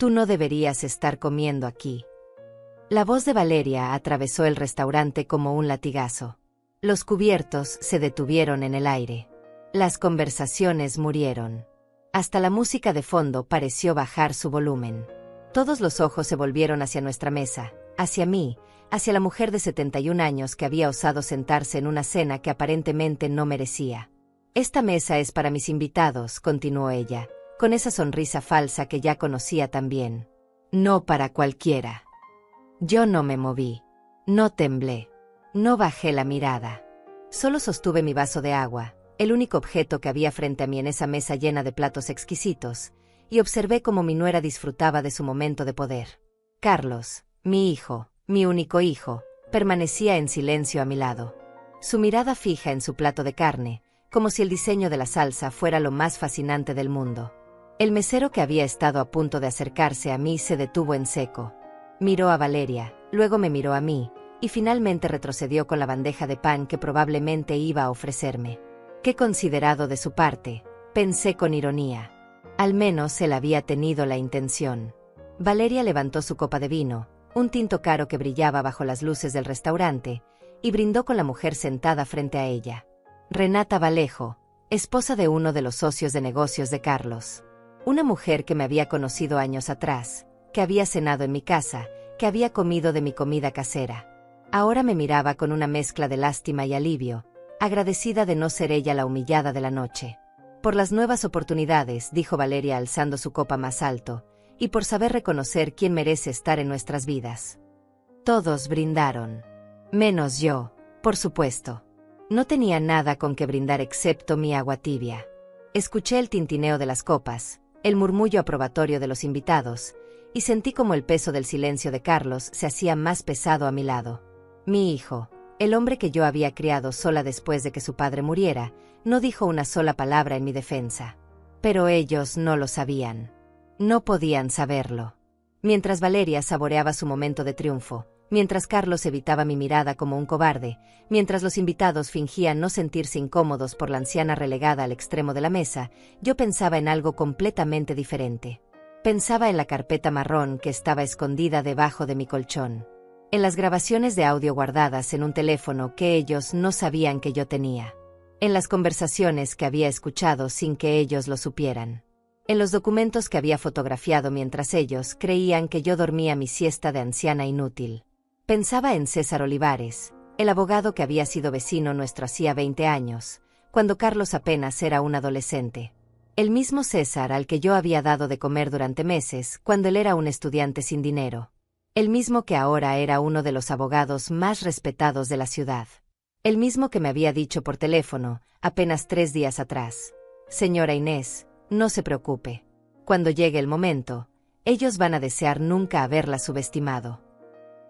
Tú no deberías estar comiendo aquí. La voz de Valeria atravesó el restaurante como un latigazo. Los cubiertos se detuvieron en el aire. Las conversaciones murieron. Hasta la música de fondo pareció bajar su volumen. Todos los ojos se volvieron hacia nuestra mesa, hacia mí, hacia la mujer de 71 años que había osado sentarse en una cena que aparentemente no merecía. Esta mesa es para mis invitados, continuó ella, con esa sonrisa falsa que ya conocía tan bien. No para cualquiera. Yo no me moví. No temblé. No bajé la mirada. Solo sostuve mi vaso de agua, el único objeto que había frente a mí en esa mesa llena de platos exquisitos, y observé cómo mi nuera disfrutaba de su momento de poder. Carlos, mi hijo, mi único hijo, permanecía en silencio a mi lado. Su mirada fija en su plato de carne, como si el diseño de la salsa fuera lo más fascinante del mundo. El mesero que había estado a punto de acercarse a mí se detuvo en seco. Miró a Valeria, luego me miró a mí, y finalmente retrocedió con la bandeja de pan que probablemente iba a ofrecerme. Qué considerado de su parte, pensé con ironía. Al menos él había tenido la intención. Valeria levantó su copa de vino, un tinto caro que brillaba bajo las luces del restaurante, y brindó con la mujer sentada frente a ella. Renata Vallejo, esposa de uno de los socios de negocios de Carlos. Una mujer que me había conocido años atrás, que había cenado en mi casa, que había comido de mi comida casera. Ahora me miraba con una mezcla de lástima y alivio, agradecida de no ser ella la humillada de la noche. Por las nuevas oportunidades, dijo Valeria alzando su copa más alto, y por saber reconocer quién merece estar en nuestras vidas. Todos brindaron. Menos yo, por supuesto. No tenía nada con que brindar excepto mi agua tibia. Escuché el tintineo de las copas, el murmullo aprobatorio de los invitados, y sentí como el peso del silencio de Carlos se hacía más pesado a mi lado. Mi hijo, el hombre que yo había criado sola después de que su padre muriera, no dijo una sola palabra en mi defensa. Pero ellos no lo sabían. No podían saberlo. Mientras Valeria saboreaba su momento de triunfo, mientras Carlos evitaba mi mirada como un cobarde, mientras los invitados fingían no sentirse incómodos por la anciana relegada al extremo de la mesa, yo pensaba en algo completamente diferente. Pensaba en la carpeta marrón que estaba escondida debajo de mi colchón. En las grabaciones de audio guardadas en un teléfono que ellos no sabían que yo tenía. En las conversaciones que había escuchado sin que ellos lo supieran. En los documentos que había fotografiado mientras ellos creían que yo dormía mi siesta de anciana inútil. Pensaba en César Olivares, el abogado que había sido vecino nuestro hacía 20 años, cuando Carlos apenas era un adolescente. El mismo César al que yo había dado de comer durante meses cuando él era un estudiante sin dinero. El mismo que ahora era uno de los abogados más respetados de la ciudad. El mismo que me había dicho por teléfono, apenas 3 días atrás: señora Inés, no se preocupe. Cuando llegue el momento, ellos van a desear nunca haberla subestimado.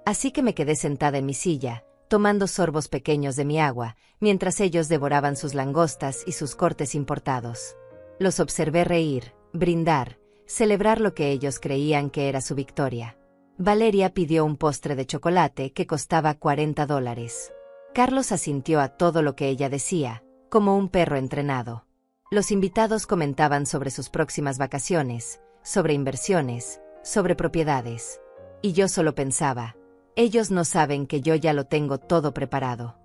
Así que me quedé sentada en mi silla, tomando sorbos pequeños de mi agua, mientras ellos devoraban sus langostas y sus cortes importados. Los observé reír, brindar, celebrar lo que ellos creían que era su victoria. Valeria pidió un postre de chocolate que costaba $40. Carlos asintió a todo lo que ella decía, como un perro entrenado. Los invitados comentaban sobre sus próximas vacaciones, sobre inversiones, sobre propiedades. Y yo solo pensaba, ellos no saben que yo ya lo tengo todo preparado.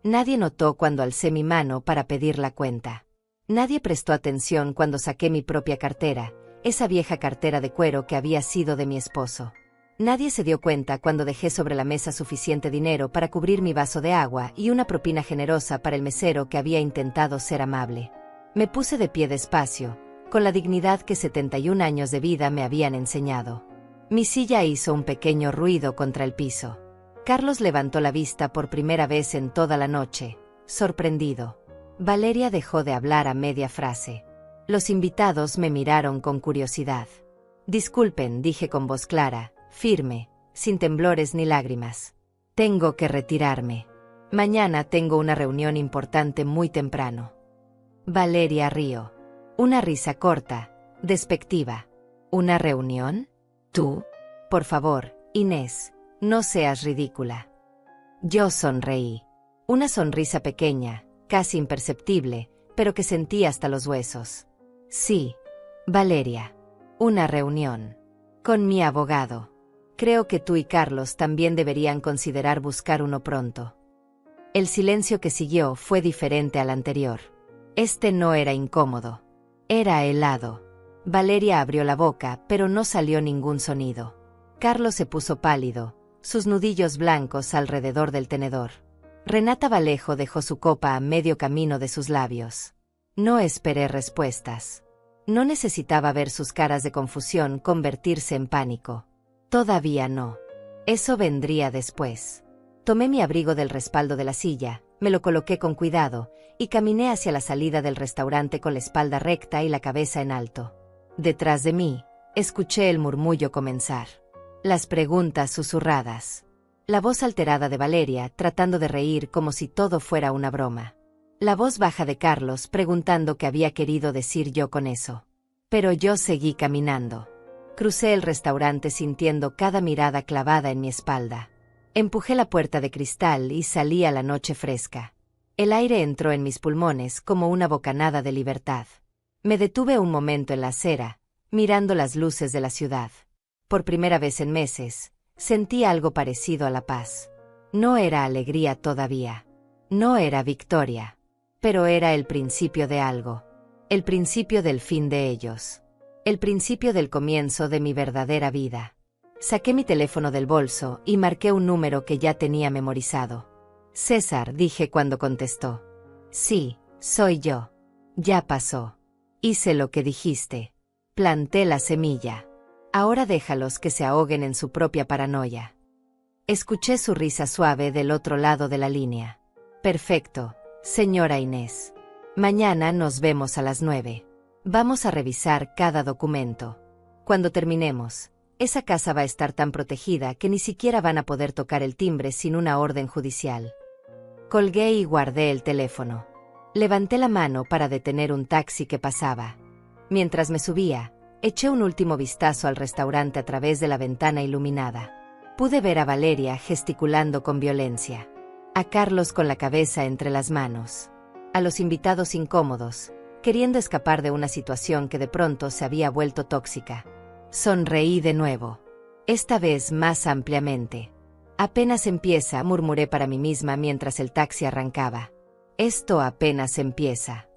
Nadie notó cuando alcé mi mano para pedir la cuenta. Nadie prestó atención cuando saqué mi propia cartera, esa vieja cartera de cuero que había sido de mi esposo. Nadie se dio cuenta cuando dejé sobre la mesa suficiente dinero para cubrir mi vaso de agua y una propina generosa para el mesero que había intentado ser amable. Me puse de pie despacio, con la dignidad que 71 años de vida me habían enseñado. Mi silla hizo un pequeño ruido contra el piso. Carlos levantó la vista por primera vez en toda la noche, sorprendido. Valeria dejó de hablar a media frase. Los invitados me miraron con curiosidad. Disculpen, dije con voz clara, firme, sin temblores ni lágrimas. Tengo que retirarme. Mañana tengo una reunión importante muy temprano. Valeria rió. Una risa corta, despectiva. ¿Una reunión? ¿Tú? Por favor, Inés, no seas ridícula. Yo sonreí. Una sonrisa pequeña, casi imperceptible, pero que sentí hasta los huesos. Sí, Valeria. Una reunión. Con mi abogado. Creo que tú y Carlos también deberían considerar buscar uno pronto. El silencio que siguió fue diferente al anterior. Este no era incómodo. Era helado. Valeria abrió la boca, pero no salió ningún sonido. Carlos se puso pálido, sus nudillos blancos alrededor del tenedor. Renata Vallejo dejó su copa a medio camino de sus labios. No esperé respuestas. No necesitaba ver sus caras de confusión convertirse en pánico. Todavía no. Eso vendría después. Tomé mi abrigo del respaldo de la silla, me lo coloqué con cuidado, y caminé hacia la salida del restaurante con la espalda recta y la cabeza en alto. Detrás de mí, escuché el murmullo comenzar. Las preguntas susurradas. La voz alterada de Valeria, tratando de reír como si todo fuera una broma. La voz baja de Carlos preguntando qué había querido decir yo con eso. Pero yo seguí caminando. Crucé el restaurante sintiendo cada mirada clavada en mi espalda. Empujé la puerta de cristal y salí a la noche fresca. El aire entró en mis pulmones como una bocanada de libertad. Me detuve un momento en la acera, mirando las luces de la ciudad. Por primera vez en meses, sentí algo parecido a la paz. No era alegría todavía. No era victoria. Pero era el principio de algo. El principio del fin de ellos. El principio del comienzo de mi verdadera vida. Saqué mi teléfono del bolso y marqué un número que ya tenía memorizado. César, dije cuando contestó. Sí, soy yo. Ya pasó. Hice lo que dijiste. Planté la semilla. Ahora déjalos que se ahoguen en su propia paranoia. Escuché su risa suave del otro lado de la línea. Perfecto, señora Inés. Mañana nos vemos a las 9. Vamos a revisar cada documento. Cuando terminemos, esa casa va a estar tan protegida que ni siquiera van a poder tocar el timbre sin una orden judicial. Colgué y guardé el teléfono. Levanté la mano para detener un taxi que pasaba. Mientras me subía, eché un último vistazo al restaurante a través de la ventana iluminada. Pude ver a Valeria gesticulando con violencia. A Carlos con la cabeza entre las manos. A los invitados incómodos, queriendo escapar de una situación que de pronto se había vuelto tóxica. Sonreí de nuevo. Esta vez más ampliamente. Apenas empieza, murmuré para mí misma mientras el taxi arrancaba. Esto apenas empieza.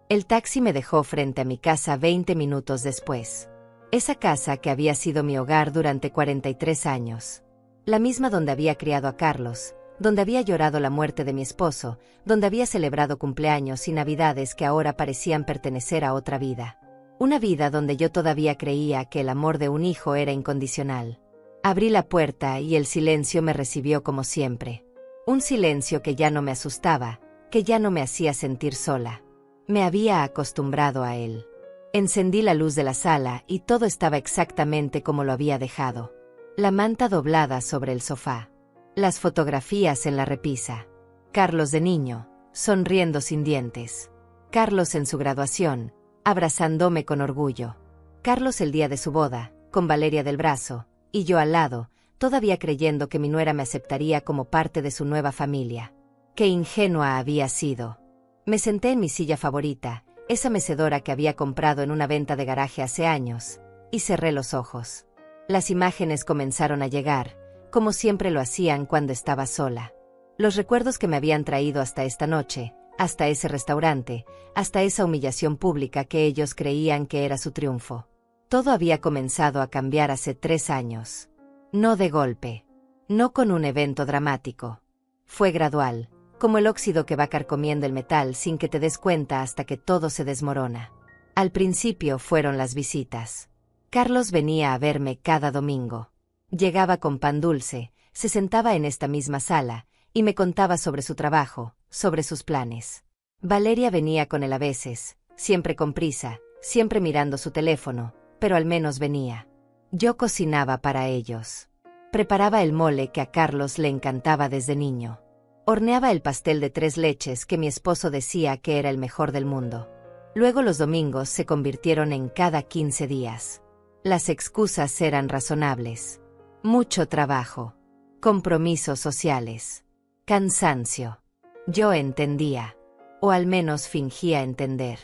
El taxi me dejó frente a mi casa 20 minutos después. Esa casa que había sido mi hogar durante 43 años. La misma donde había criado a Carlos, donde había llorado la muerte de mi esposo, donde había celebrado cumpleaños y navidades que ahora parecían pertenecer a otra vida. Una vida donde yo todavía creía que el amor de un hijo era incondicional. Abrí la puerta y el silencio me recibió como siempre. Un silencio que ya no me asustaba, que ya no me hacía sentir sola. Me había acostumbrado a él. Encendí la luz de la sala y todo estaba exactamente como lo había dejado. La manta doblada sobre el sofá. Las fotografías en la repisa. Carlos de niño, sonriendo sin dientes. Carlos en su graduación, abrazándome con orgullo. Carlos el día de su boda, con Valeria del brazo, y yo al lado, todavía creyendo que mi nuera me aceptaría como parte de su nueva familia. Qué ingenua había sido. Me senté en mi silla favorita, esa mecedora que había comprado en una venta de garaje hace años, y cerré los ojos. Las imágenes comenzaron a llegar, como siempre lo hacían cuando estaba sola. Los recuerdos que me habían traído hasta esta noche, hasta ese restaurante, hasta esa humillación pública que ellos creían que era su triunfo. Todo había comenzado a cambiar hace 3 años. No de golpe. No con un evento dramático. Fue gradual, como el óxido que va carcomiendo el metal sin que te des cuenta hasta que todo se desmorona. Al principio fueron las visitas. Carlos venía a verme cada domingo. Llegaba con pan dulce, se sentaba en esta misma sala, y me contaba sobre su trabajo, sobre sus planes. Valeria venía con él a veces, siempre con prisa, siempre mirando su teléfono, pero al menos venía. Yo cocinaba para ellos. Preparaba el mole que a Carlos le encantaba desde niño. Horneaba el pastel de 3 leches que mi esposo decía que era el mejor del mundo. Luego los domingos se convirtieron en cada 15 días. Las excusas eran razonables. Mucho trabajo. Compromisos sociales. Cansancio. Yo entendía. O al menos fingía entender.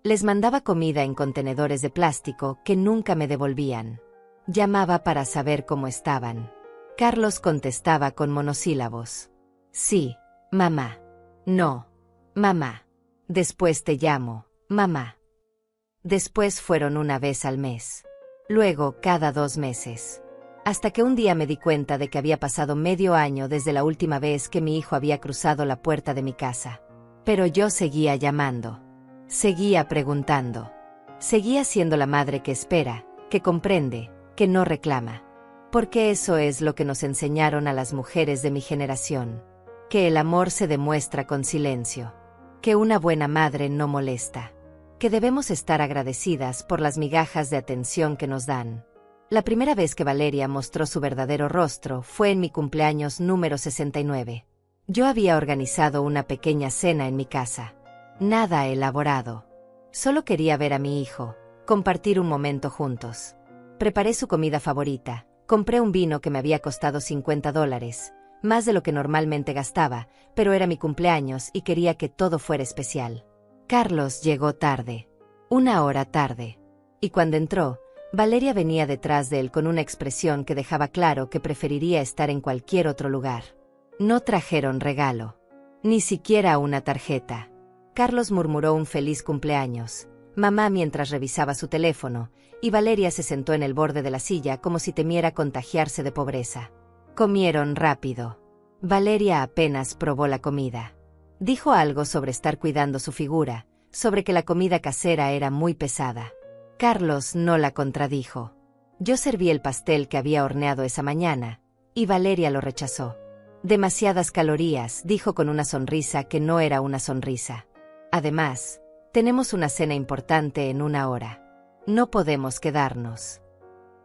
Les mandaba comida en contenedores de plástico que nunca me devolvían. Llamaba para saber cómo estaban. Carlos contestaba con monosílabos. Sí, mamá. No, mamá. Después te llamo, mamá. Después fueron una vez al mes. Luego cada 2 meses. Hasta que un día me di cuenta de que había pasado medio año desde la última vez que mi hijo había cruzado la puerta de mi casa. Pero yo seguía llamando. Seguía preguntando. Seguía siendo la madre que espera, que comprende, que no reclama. Porque eso es lo que nos enseñaron a las mujeres de mi generación. Que el amor se demuestra con silencio. Que una buena madre no molesta. Que debemos estar agradecidas por las migajas de atención que nos dan. La primera vez que Valeria mostró su verdadero rostro fue en mi cumpleaños número 69. Yo había organizado una pequeña cena en mi casa. Nada elaborado. Solo quería ver a mi hijo, compartir un momento juntos. Preparé su comida favorita, compré un vino que me había costado $50, más de lo que normalmente gastaba, pero era mi cumpleaños y quería que todo fuera especial. Carlos llegó tarde. 1 hora tarde. Y cuando entró, Valeria venía detrás de él con una expresión que dejaba claro que preferiría estar en cualquier otro lugar. No trajeron regalo. Ni siquiera una tarjeta. Carlos murmuró un feliz cumpleaños, mamá mientras revisaba su teléfono, y Valeria se sentó en el borde de la silla como si temiera contagiarse de pobreza. Comieron rápido. Valeria apenas probó la comida. Dijo algo sobre estar cuidando su figura, sobre que la comida casera era muy pesada. Carlos no la contradijo. Yo serví el pastel que había horneado esa mañana, y Valeria lo rechazó. Demasiadas calorías, dijo con una sonrisa que no era una sonrisa. Además, tenemos una cena importante en 1 hora. No podemos quedarnos.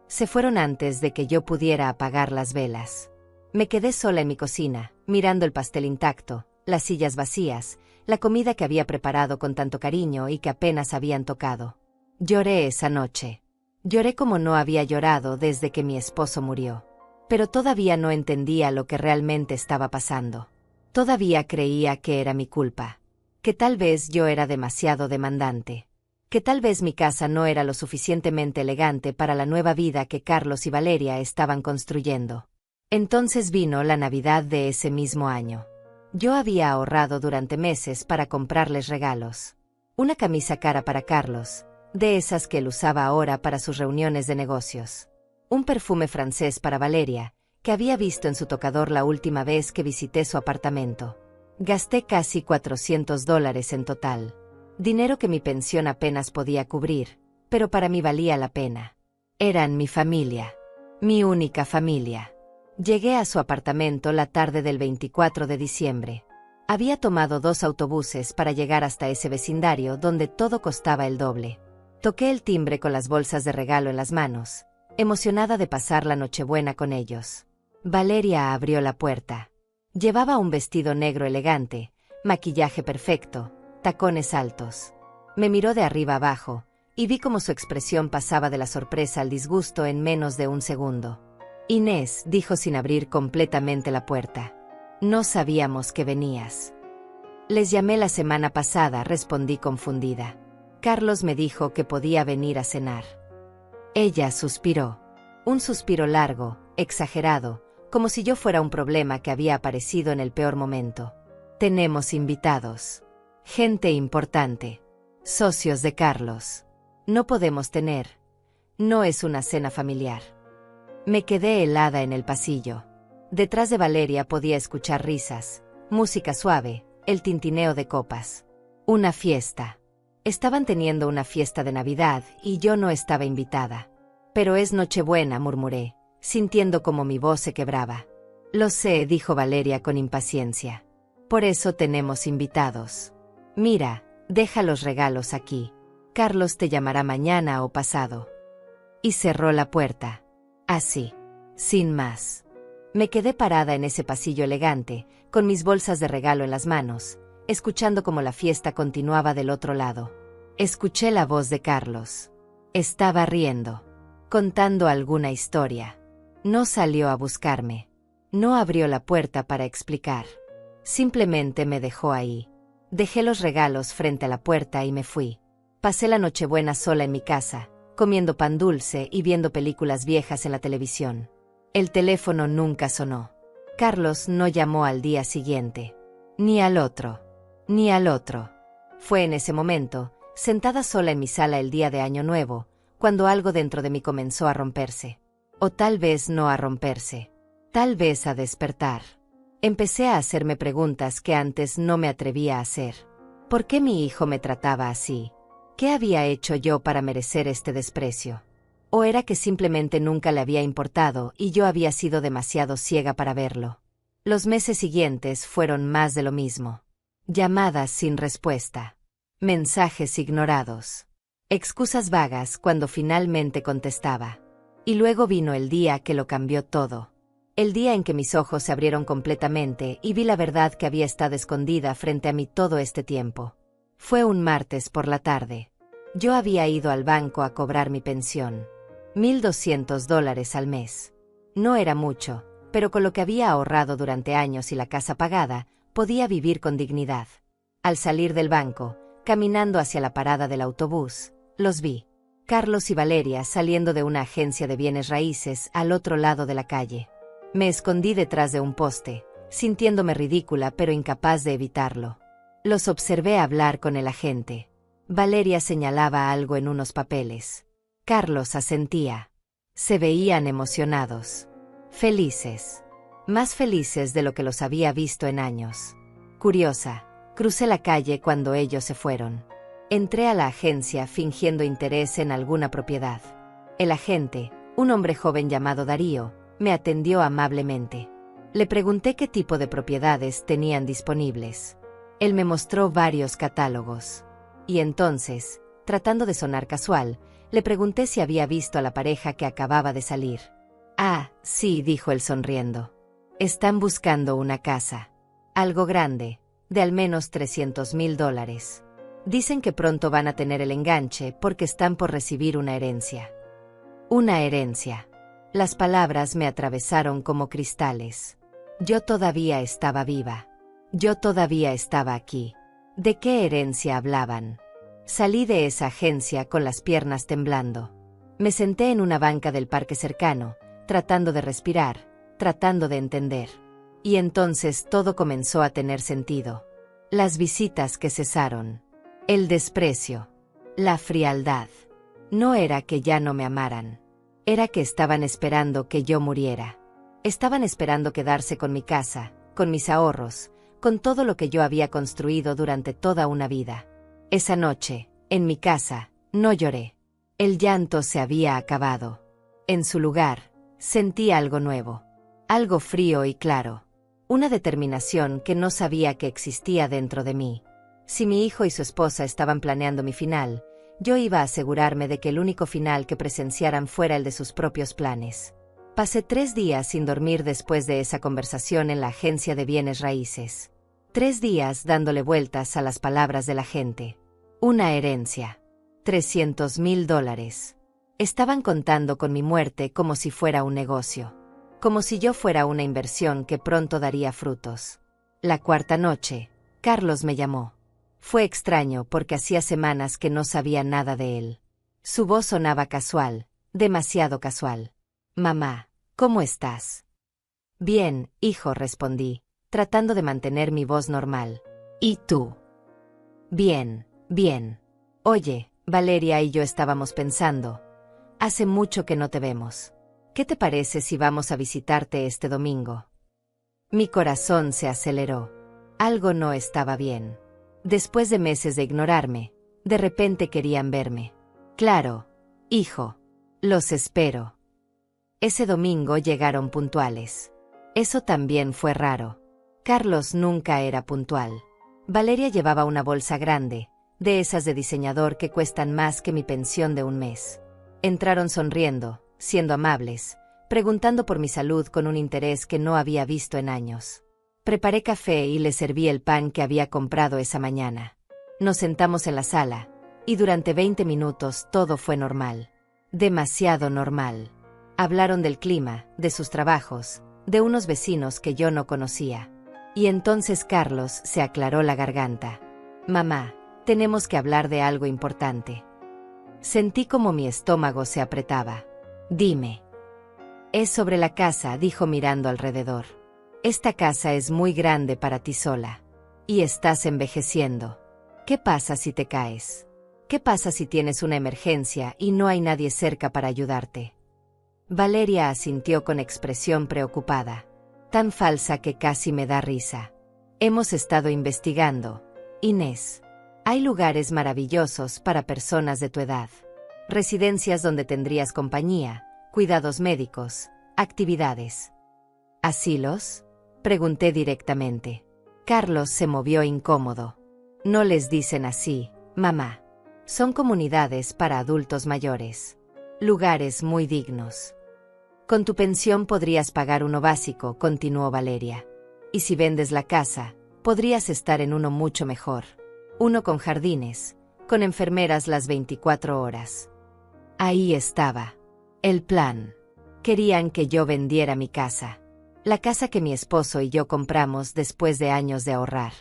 Se fueron antes de que yo pudiera apagar las velas. Me quedé sola en mi cocina, mirando el pastel intacto, las sillas vacías, la comida que había preparado con tanto cariño y que apenas habían tocado. Lloré esa noche. Lloré como no había llorado desde que mi esposo murió. Pero todavía no entendía lo que realmente estaba pasando. Todavía creía que era mi culpa. Que tal vez yo era demasiado demandante. Que tal vez mi casa no era lo suficientemente elegante para la nueva vida que Carlos y Valeria estaban construyendo. Entonces vino la Navidad de ese mismo año. Yo había ahorrado durante meses para comprarles regalos. Una camisa cara para Carlos, de esas que él usaba ahora para sus reuniones de negocios. Un perfume francés para Valeria, que había visto en su tocador la última vez que visité su apartamento. Gasté casi $400 en total. Dinero que mi pensión apenas podía cubrir, pero para mí valía la pena. Eran mi familia. Mi única familia. Llegué a su apartamento la tarde del 24 de diciembre. Había tomado 2 autobuses para llegar hasta ese vecindario donde todo costaba el doble. Toqué el timbre con las bolsas de regalo en las manos, emocionada de pasar la Nochebuena con ellos. Valeria abrió la puerta. Llevaba un vestido negro elegante, maquillaje perfecto, tacones altos. Me miró de arriba abajo, y vi cómo su expresión pasaba de la sorpresa al disgusto en menos de 1 segundo. Inés, dijo sin abrir completamente la puerta. No sabíamos que venías. Les llamé la semana pasada, respondí confundida. Carlos me dijo que podía venir a cenar. Ella suspiró. Un suspiro largo, exagerado, como si yo fuera un problema que había aparecido en el peor momento. Tenemos invitados. Gente importante. Socios de Carlos. No podemos tener. No es una cena familiar. Me quedé helada en el pasillo. Detrás de Valeria podía escuchar risas, música suave, el tintineo de copas. Una fiesta. Estaban teniendo una fiesta de Navidad y yo no estaba invitada. Pero es Nochebuena, murmuré, sintiendo como mi voz se quebraba. Lo sé, dijo Valeria con impaciencia. Por eso tenemos invitados. Mira, deja los regalos aquí. Carlos te llamará mañana o pasado. Y cerró la puerta. Así, sin más. Me quedé parada en ese pasillo elegante, con mis bolsas de regalo en las manos, escuchando cómo la fiesta continuaba del otro lado. Escuché la voz de Carlos. Estaba riendo, contando alguna historia. No salió a buscarme. No abrió la puerta para explicar. Simplemente me dejó ahí. Dejé los regalos frente a la puerta y me fui. Pasé la Nochebuena sola en mi casa, comiendo pan dulce y viendo películas viejas en la televisión. El teléfono nunca sonó. Carlos no llamó al día siguiente. Ni al otro. Ni al otro. Fue en ese momento, sentada sola en mi sala el día de Año Nuevo, cuando algo dentro de mí comenzó a romperse. O tal vez no a romperse. Tal vez a despertar. Empecé a hacerme preguntas que antes no me atrevía a hacer. ¿Por qué mi hijo me trataba así? ¿Qué había hecho yo para merecer este desprecio? ¿O era que simplemente nunca le había importado y yo había sido demasiado ciega para verlo? Los meses siguientes fueron más de lo mismo. Llamadas sin respuesta. Mensajes ignorados. Excusas vagas cuando finalmente contestaba. Y luego vino el día que lo cambió todo. El día en que mis ojos se abrieron completamente y vi la verdad que había estado escondida frente a mí todo este tiempo. Fue un martes por la tarde. Yo había ido al banco a cobrar mi pensión. $1,200 al mes. No era mucho, pero con lo que había ahorrado durante años y la casa pagada, podía vivir con dignidad. Al salir del banco, caminando hacia la parada del autobús, los vi. Carlos y Valeria saliendo de una agencia de bienes raíces al otro lado de la calle. Me escondí detrás de un poste, sintiéndome ridícula pero incapaz de evitarlo. Los observé hablar con el agente. Valeria señalaba algo en unos papeles. Carlos asentía. Se veían emocionados. Felices. Más felices de lo que los había visto en años. Curiosa, crucé la calle cuando ellos se fueron. Entré a la agencia fingiendo interés en alguna propiedad. El agente, un hombre joven llamado Darío, me atendió amablemente. Le pregunté qué tipo de propiedades tenían disponibles. Él me mostró varios catálogos. Y entonces, tratando de sonar casual, le pregunté si había visto a la pareja que acababa de salir. Ah, sí, dijo él sonriendo. Están buscando una casa. Algo grande, de al menos $300,000. Dicen que pronto van a tener el enganche porque están por recibir una herencia. Una herencia. Las palabras me atravesaron como cristales. Yo todavía estaba viva. Yo todavía estaba aquí. ¿De qué herencia hablaban? Salí de esa agencia con las piernas temblando. Me senté en una banca del parque cercano, tratando de respirar, tratando de entender. Y entonces todo comenzó a tener sentido. Las visitas que cesaron. El desprecio. La frialdad. No era que ya no me amaran. Era que estaban esperando que yo muriera. Estaban esperando quedarse con mi casa, con mis ahorros, con todo lo que yo había construido durante toda una vida. Esa noche, en mi casa, no lloré. El llanto se había acabado. En su lugar, sentí algo nuevo. Algo frío y claro. Una determinación que no sabía que existía dentro de mí. Si mi hijo y su esposa estaban planeando mi final, yo iba a asegurarme de que el único final que presenciaran fuera el de sus propios planes. Pasé 3 días sin dormir después de esa conversación en la agencia de bienes raíces. 3 días dándole vueltas a las palabras de la gente. Una herencia. $300,000. Estaban contando con mi muerte como si fuera un negocio. Como si yo fuera una inversión que pronto daría frutos. La cuarta noche, Carlos me llamó. Fue extraño porque hacía semanas que no sabía nada de él. Su voz sonaba casual, demasiado casual. Mamá, ¿cómo estás? Bien, hijo, respondí, tratando de mantener mi voz normal. ¿Y tú? Bien, bien. Oye, Valeria y yo estábamos pensando. Hace mucho que no te vemos. ¿Qué te parece si vamos a visitarte este domingo? Mi corazón se aceleró. Algo no estaba bien. Después de meses de ignorarme, de repente querían verme. Claro, hijo. Los espero. Ese domingo llegaron puntuales. Eso también fue raro. Carlos nunca era puntual. Valeria llevaba una bolsa grande, de esas de diseñador que cuestan más que mi pensión de un mes. Entraron sonriendo, siendo amables, preguntando por mi salud con un interés que no había visto en años. Preparé café y les serví el pan que había comprado esa mañana. Nos sentamos en la sala, y durante 20 minutos todo fue normal. Demasiado normal. Hablaron del clima, de sus trabajos, de unos vecinos que yo no conocía. Y entonces Carlos se aclaró la garganta. Mamá, tenemos que hablar de algo importante. Sentí como mi estómago se apretaba. Dime. Es sobre la casa, dijo mirando alrededor. Esta casa es muy grande para ti sola. Y estás envejeciendo. ¿Qué pasa si te caes? ¿Qué pasa si tienes una emergencia y no hay nadie cerca para ayudarte? Valeria asintió con expresión preocupada. Tan falsa que casi me da risa. Hemos estado investigando, Inés. Hay lugares maravillosos para personas de tu edad. Residencias donde tendrías compañía, cuidados médicos, actividades. ¿Asilos? Pregunté directamente. Carlos se movió incómodo. No les dicen así, mamá. Son comunidades para adultos mayores. Lugares muy dignos. Con tu pensión podrías pagar uno básico, continuó Valeria. Y si vendes la casa, podrías estar en uno mucho mejor. Uno con jardines, con enfermeras las 24 horas. Ahí estaba. El plan. Querían que yo vendiera mi casa. La casa que mi esposo y yo compramos después de años de ahorrar.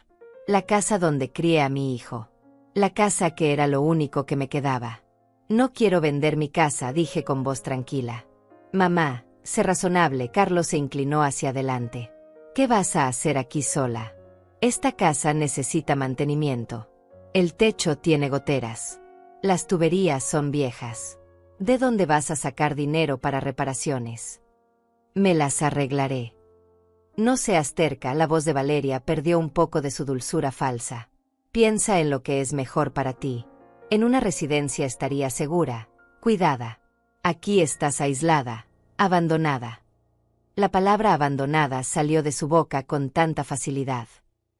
La casa donde crié a mi hijo. La casa que era lo único que me quedaba. No quiero vender mi casa, dije con voz tranquila. Mamá, sé razonable. Carlos se inclinó hacia adelante. ¿Qué vas a hacer aquí sola? Esta casa necesita mantenimiento. El techo tiene goteras. Las tuberías son viejas. ¿De dónde vas a sacar dinero para reparaciones? Me las arreglaré. No seas terca, la voz de Valeria perdió un poco de su dulzura falsa. Piensa en lo que es mejor para ti. En una residencia estarías segura, cuidada. Aquí estás aislada, abandonada. La palabra abandonada salió de su boca con tanta facilidad.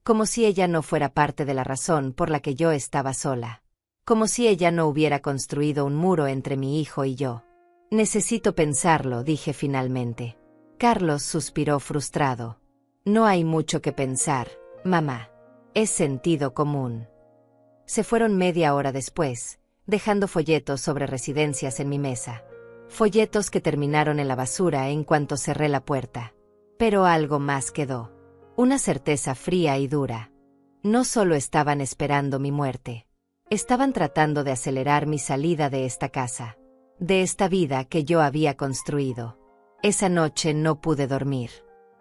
Como si ella no fuera parte de la razón por la que yo estaba sola. Como si ella no hubiera construido un muro entre mi hijo y yo. Necesito pensarlo, dije finalmente. Carlos suspiró frustrado. No hay mucho que pensar, mamá. Es sentido común. Se fueron media hora después, dejando folletos sobre residencias en mi mesa. Folletos que terminaron en la basura en cuanto cerré la puerta. Pero algo más quedó. Una certeza fría y dura. No solo estaban esperando mi muerte. Estaban tratando de acelerar mi salida de esta casa. De esta vida que yo había construido. Esa noche no pude dormir.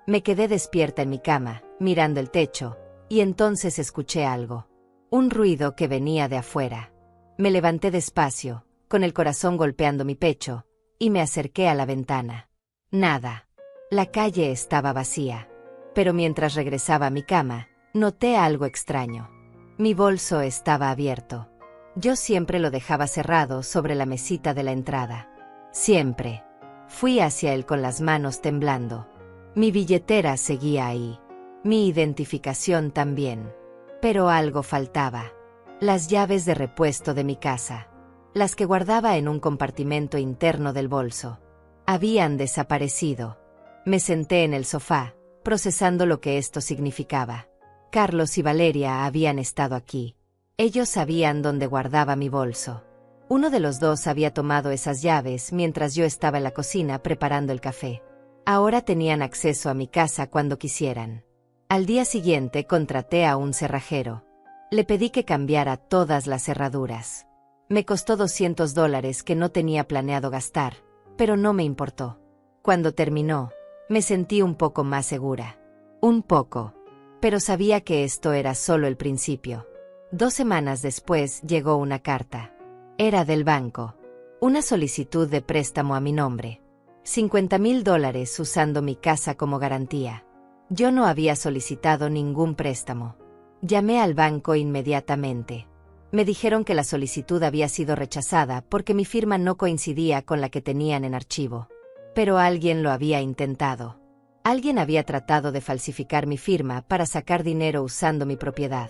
Me quedé despierta en mi cama, mirando el techo, y entonces escuché algo. Un ruido que venía de afuera. Me levanté despacio, con el corazón golpeando mi pecho, y me acerqué a la ventana. Nada. La calle estaba vacía. Pero mientras regresaba a mi cama, noté algo extraño. Mi bolso estaba abierto. Yo siempre lo dejaba cerrado sobre la mesita de la entrada. Siempre. Fui hacia él con las manos temblando. Mi billetera seguía ahí. Mi identificación también. Pero algo faltaba. Las llaves de repuesto de mi casa. Las que guardaba en un compartimento interno del bolso. Habían desaparecido. Me senté en el sofá, procesando lo que esto significaba. Carlos y Valeria habían estado aquí. Ellos sabían dónde guardaba mi bolso. Uno de los dos había tomado esas llaves mientras yo estaba en la cocina preparando el café. Ahora tenían acceso a mi casa cuando quisieran. Al día siguiente contraté a un cerrajero. Le pedí que cambiara todas las cerraduras. Me costó $200 que no tenía planeado gastar, pero no me importó. Cuando terminó, me sentí un poco más segura. Un poco. Pero sabía que esto era solo el principio. 2 semanas después llegó una carta. Era del banco. Una solicitud de préstamo a mi nombre. $50,000 usando mi casa como garantía. Yo no había solicitado ningún préstamo. Llamé al banco inmediatamente. Me dijeron que la solicitud había sido rechazada porque mi firma no coincidía con la que tenían en archivo. Pero alguien lo había intentado. Alguien había tratado de falsificar mi firma para sacar dinero usando mi propiedad.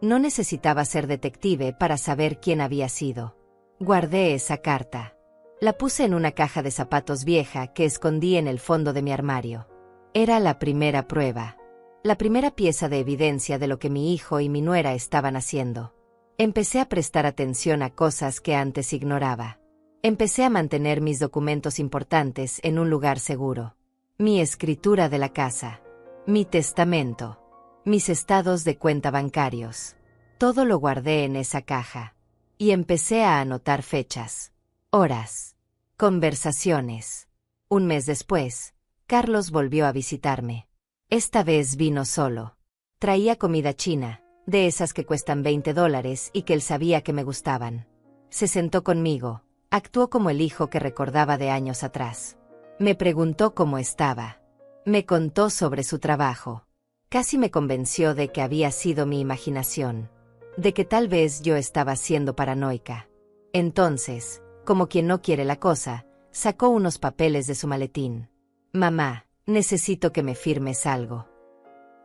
No necesitaba ser detective para saber quién había sido. Guardé esa carta. La puse en una caja de zapatos vieja que escondí en el fondo de mi armario. Era la primera prueba. La primera pieza de evidencia de lo que mi hijo y mi nuera estaban haciendo. Empecé a prestar atención a cosas que antes ignoraba. Empecé a mantener mis documentos importantes en un lugar seguro. Mi escritura de la casa. Mi testamento. Mis estados de cuenta bancarios. Todo lo guardé en esa caja. Y empecé a anotar fechas, horas, conversaciones. Un mes después, Carlos volvió a visitarme. Esta vez vino solo. Traía comida china, de esas que cuestan $20 y que él sabía que me gustaban. Se sentó conmigo, actuó como el hijo que recordaba de años atrás. Me preguntó cómo estaba. Me contó sobre su trabajo. Casi me convenció de que había sido mi imaginación, de que tal vez yo estaba siendo paranoica. Entonces, como quien no quiere la cosa, sacó unos papeles de su maletín. Mamá, necesito que me firmes algo.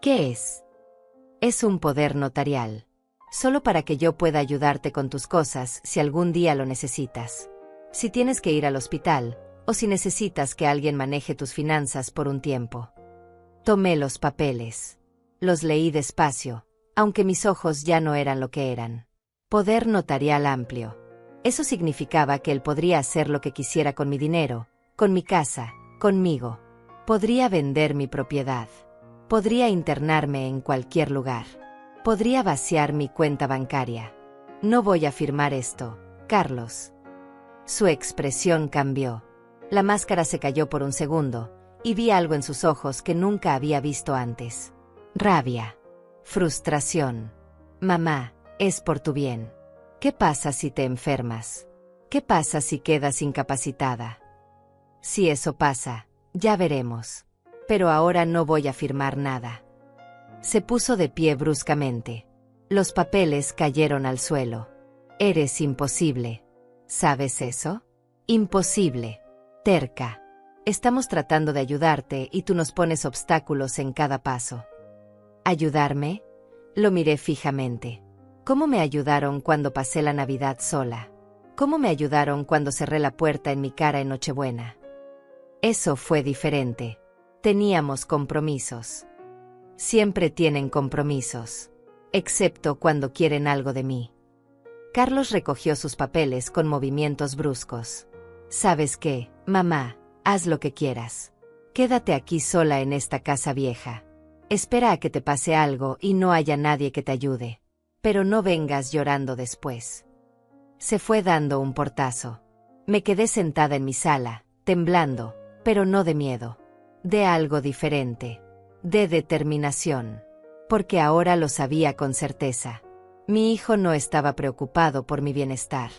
¿Qué es? Es un poder notarial. Solo para que yo pueda ayudarte con tus cosas si algún día lo necesitas. Si tienes que ir al hospital, o si necesitas que alguien maneje tus finanzas por un tiempo. Tomé los papeles. Los leí despacio, aunque mis ojos ya no eran lo que eran. Poder notarial amplio. Eso significaba que él podría hacer lo que quisiera con mi dinero, con mi casa, conmigo. Podría vender mi propiedad. Podría internarme en cualquier lugar. Podría vaciar mi cuenta bancaria. No voy a firmar esto, Carlos. Su expresión cambió. La máscara se cayó por un segundo, y vi algo en sus ojos que nunca había visto antes. Rabia. Frustración. Mamá, es por tu bien. ¿Qué pasa si te enfermas? ¿Qué pasa si quedas incapacitada? Si eso pasa, ya veremos. Pero ahora no voy a firmar nada. Se puso de pie bruscamente. Los papeles cayeron al suelo. Eres imposible. ¿Sabes eso? Imposible. Terca. Estamos tratando de ayudarte y tú nos pones obstáculos en cada paso. ¿Ayudarme? Lo miré fijamente. ¿Cómo me ayudaron cuando pasé la Navidad sola? ¿Cómo me ayudaron cuando cerré la puerta en mi cara en Nochebuena? Eso fue diferente. Teníamos compromisos. Siempre tienen compromisos. Excepto cuando quieren algo de mí. Carlos recogió sus papeles con movimientos bruscos. ¿Sabes qué, mamá? Haz lo que quieras. Quédate aquí sola en esta casa vieja. Espera a que te pase algo y no haya nadie que te ayude. Pero no vengas llorando después. Se fue dando un portazo. Me quedé sentada en mi sala, temblando, pero no de miedo. De algo diferente. De determinación. Porque ahora lo sabía con certeza. Mi hijo no estaba preocupado por mi bienestar.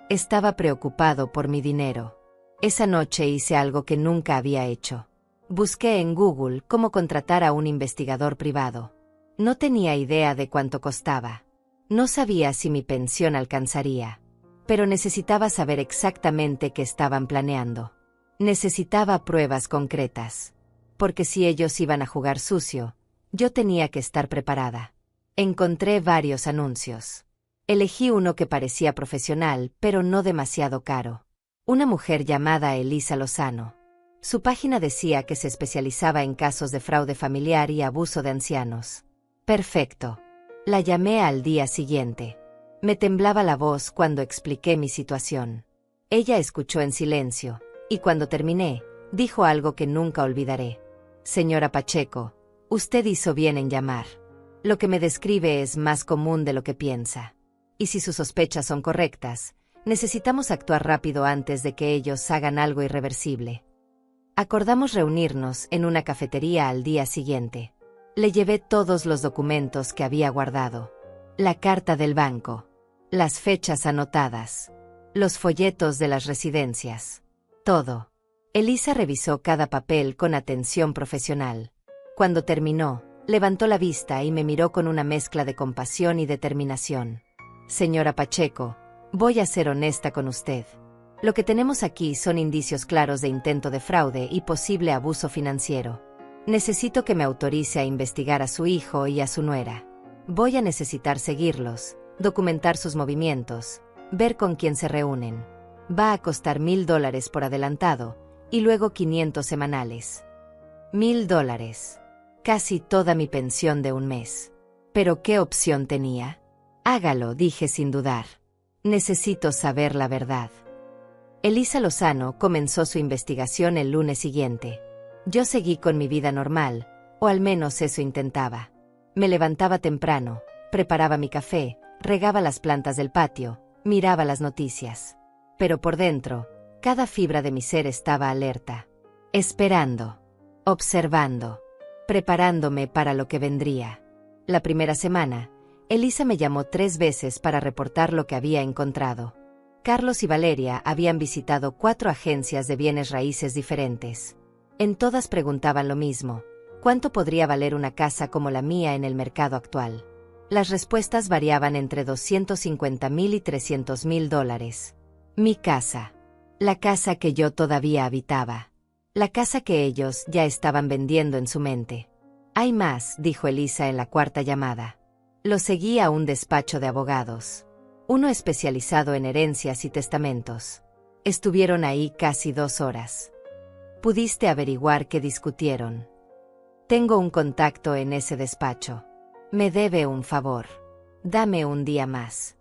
Estaba preocupado por mi dinero. Esa noche hice algo que nunca había hecho. Busqué en Google cómo contratar a un investigador privado. No tenía idea de cuánto costaba. No sabía si mi pensión alcanzaría. Pero necesitaba saber exactamente qué estaban planeando. Necesitaba pruebas concretas. Porque si ellos iban a jugar sucio, yo tenía que estar preparada. Encontré varios anuncios. Elegí uno que parecía profesional, pero no demasiado caro. Una mujer llamada Elisa Lozano. Su página decía que se especializaba en casos de fraude familiar y abuso de ancianos. Perfecto. La llamé al día siguiente. Me temblaba la voz cuando expliqué mi situación. Ella escuchó en silencio, y cuando terminé, dijo algo que nunca olvidaré. Señora Pacheco, usted hizo bien en llamar. Lo que me describe es más común de lo que piensa. Y si sus sospechas son correctas, necesitamos actuar rápido antes de que ellos hagan algo irreversible. Acordamos reunirnos en una cafetería al día siguiente. Le llevé todos los documentos que había guardado. La carta del banco. Las fechas anotadas. Los folletos de las residencias. Todo. Elisa revisó cada papel con atención profesional. Cuando terminó, levantó la vista y me miró con una mezcla de compasión y determinación. Señora Pacheco, voy a ser honesta con usted. Lo que tenemos aquí son indicios claros de intento de fraude y posible abuso financiero. Necesito que me autorice a investigar a su hijo y a su nuera. Voy a necesitar seguirlos, documentar sus movimientos, ver con quién se reúnen. Va a costar $1,000 por adelantado, y luego 500 semanales. $1,000. Casi toda mi pensión de un mes. ¿Pero qué opción tenía? Hágalo, dije sin dudar. Necesito saber la verdad. Elisa Lozano comenzó su investigación el lunes siguiente. Yo seguí con mi vida normal, o al menos eso intentaba. Me levantaba temprano, preparaba mi café, regaba las plantas del patio, Miraba las noticias. Pero por dentro, cada fibra de mi ser estaba alerta. Esperando. Observando. Preparándome para lo que vendría. La primera semana, Elisa me llamó 3 veces para reportar lo que había encontrado. Carlos y Valeria habían visitado 4 agencias de bienes raíces diferentes. En todas preguntaban lo mismo: ¿cuánto podría valer una casa como la mía en el mercado actual? Las respuestas variaban entre $250,000 y $300,000. Mi casa. La casa que yo todavía habitaba. La casa que ellos ya estaban vendiendo en su mente. Hay más, dijo Elisa en la 4ª llamada. Lo seguí a un despacho de abogados. Uno especializado en herencias y testamentos. Estuvieron ahí casi 2 horas. ¿Pudiste averiguar qué discutieron? Tengo un contacto en ese despacho. Me debe un favor. Dame un día más.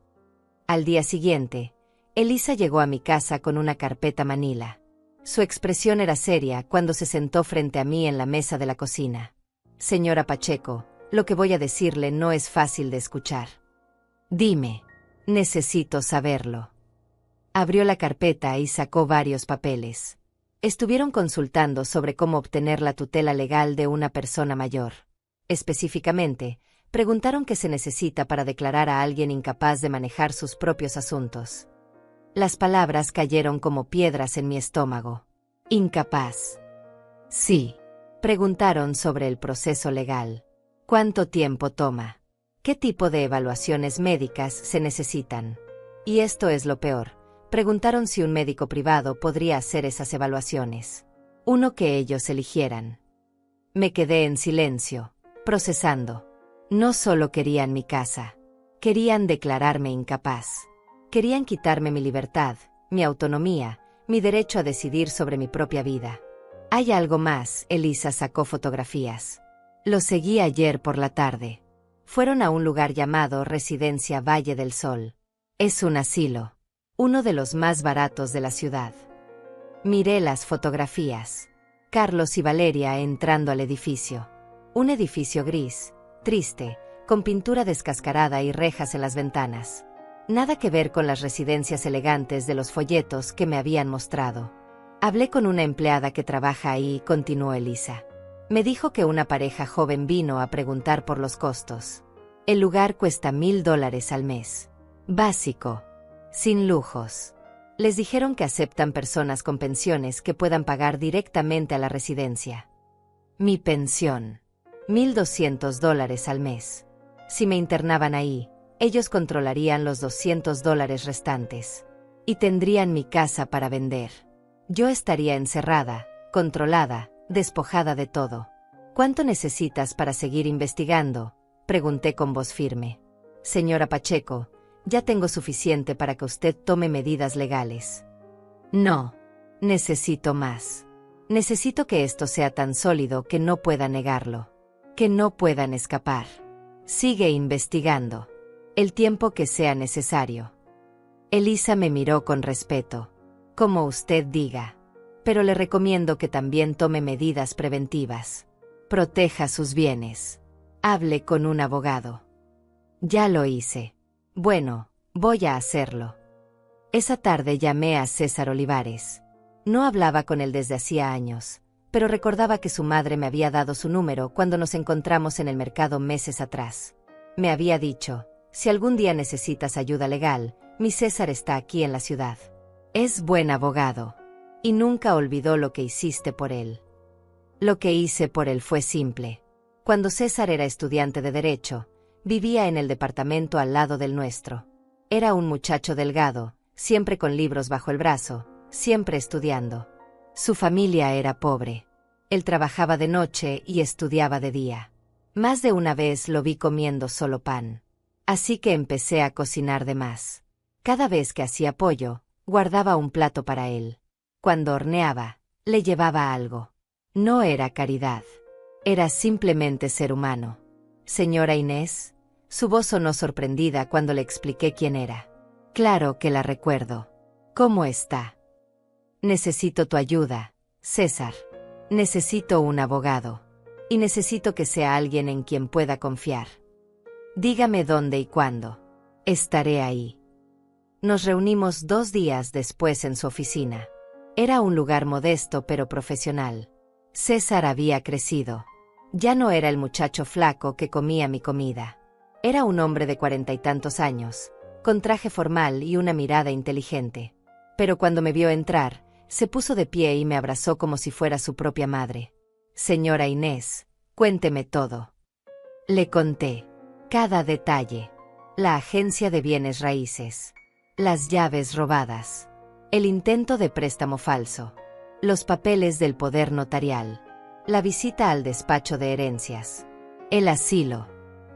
Al día siguiente, Elisa llegó a mi casa con una carpeta manila. Su expresión era seria cuando se sentó frente a mí en la mesa de la cocina. Señora Pacheco, lo que voy a decirle no es fácil de escuchar. Dime. Necesito saberlo. Abrió la carpeta y sacó varios papeles. Estuvieron consultando sobre cómo obtener la tutela legal de una persona mayor. Específicamente, preguntaron qué se necesita para declarar a alguien incapaz de manejar sus propios asuntos. Las palabras cayeron como piedras en mi estómago. ¿Incapaz? Sí. Preguntaron sobre el proceso legal. ¿Cuánto tiempo toma? ¿Qué tipo de evaluaciones médicas se necesitan? Y esto es lo peor. Preguntaron si un médico privado podría hacer esas evaluaciones. Uno que ellos eligieran. Me quedé en silencio, procesando. No solo querían mi casa. Querían declararme incapaz. Querían quitarme mi libertad, mi autonomía, mi derecho a decidir sobre mi propia vida. Hay algo más. Elisa sacó fotografías. Lo seguí ayer por la tarde. Fueron a un lugar llamado Residencia Valle del Sol. Es un asilo. Uno de los más baratos de la ciudad. Miré las fotografías. Carlos y Valeria entrando al edificio. Un edificio gris, triste, con pintura descascarada y rejas en las ventanas. Nada que ver con las residencias elegantes de los folletos que me habían mostrado. Hablé con una empleada que trabaja ahí, continuó Elisa. Me dijo que una pareja joven vino a preguntar por los costos. El lugar cuesta $1,000 al mes. Básico. Sin lujos. Les dijeron que aceptan personas con pensiones que puedan pagar directamente a la residencia. Mi pensión. $1,200 al mes. Si me internaban ahí, ellos controlarían los $200 restantes. Y tendrían mi casa para vender. Yo estaría encerrada, controlada, despojada de todo. ¿Cuánto necesitas para seguir investigando? Pregunté con voz firme. Señora Pacheco, ya tengo suficiente para que usted tome medidas legales. No. Necesito más. Necesito que esto sea tan sólido que no pueda negarlo. Que no puedan escapar. Sigue investigando. El tiempo que sea necesario. Elisa me miró con respeto. Como usted diga. Pero le recomiendo que también tome medidas preventivas. Proteja sus bienes. Hable con un abogado. Ya lo hice. Bueno, voy a hacerlo. Esa tarde llamé a César Olivares. No hablaba con él desde hacía años, pero recordaba que su madre me había dado su número cuando nos encontramos en el mercado meses atrás. Me había dicho, si algún día necesitas ayuda legal, mi César está aquí en la ciudad. Es buen abogado. Y nunca olvidó lo que hiciste por él. Lo que hice por él fue simple. Cuando César era estudiante de Derecho, vivía en el departamento al lado del nuestro. Era un muchacho delgado, siempre con libros bajo el brazo, siempre estudiando. Su familia era pobre. Él trabajaba de noche y estudiaba de día. Más de una vez lo vi comiendo solo pan. Así que empecé a cocinar de más. Cada vez que hacía pollo, guardaba un plato para él. Cuando horneaba, le llevaba algo. No era caridad. Era simplemente ser humano. Señora Inés, su voz sonó sorprendida cuando le expliqué quién era. Claro que la recuerdo. ¿Cómo está? Necesito tu ayuda, César. Necesito un abogado. Y necesito que sea alguien en quien pueda confiar. Dígame dónde y cuándo. Estaré ahí. Nos reunimos 2 días después en su oficina. Era un lugar modesto pero profesional. César había crecido. Ya no era el muchacho flaco que comía mi comida. Era un hombre de 40 y tantos años, con traje formal y una mirada inteligente. Pero cuando me vio entrar, se puso de pie y me abrazó como si fuera su propia madre. Señora Inés, cuénteme todo. Le conté. Cada detalle. La agencia de bienes raíces. Las llaves robadas. El intento de préstamo falso. Los papeles del poder notarial. La visita al despacho de herencias. El asilo.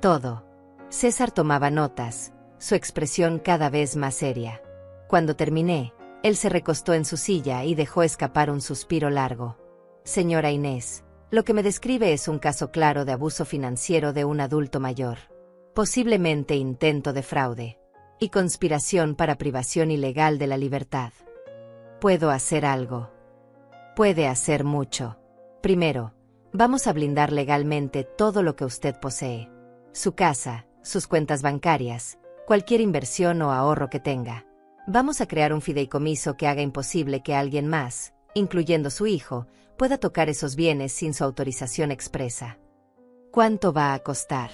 Todo. César tomaba notas, su expresión cada vez más seria. Cuando terminé, él se recostó en su silla y dejó escapar un suspiro largo. Señora Inés, lo que me describe es un caso claro de abuso financiero de un adulto mayor. Posiblemente intento de fraude. Y conspiración para privación ilegal de la libertad. ¿Puedo hacer algo? Puede hacer mucho. Primero, vamos a blindar legalmente todo lo que usted posee. Su casa, sus cuentas bancarias, cualquier inversión o ahorro que tenga. Vamos a crear un fideicomiso que haga imposible que alguien más, incluyendo su hijo, pueda tocar esos bienes sin su autorización expresa. ¿Cuánto va a costar?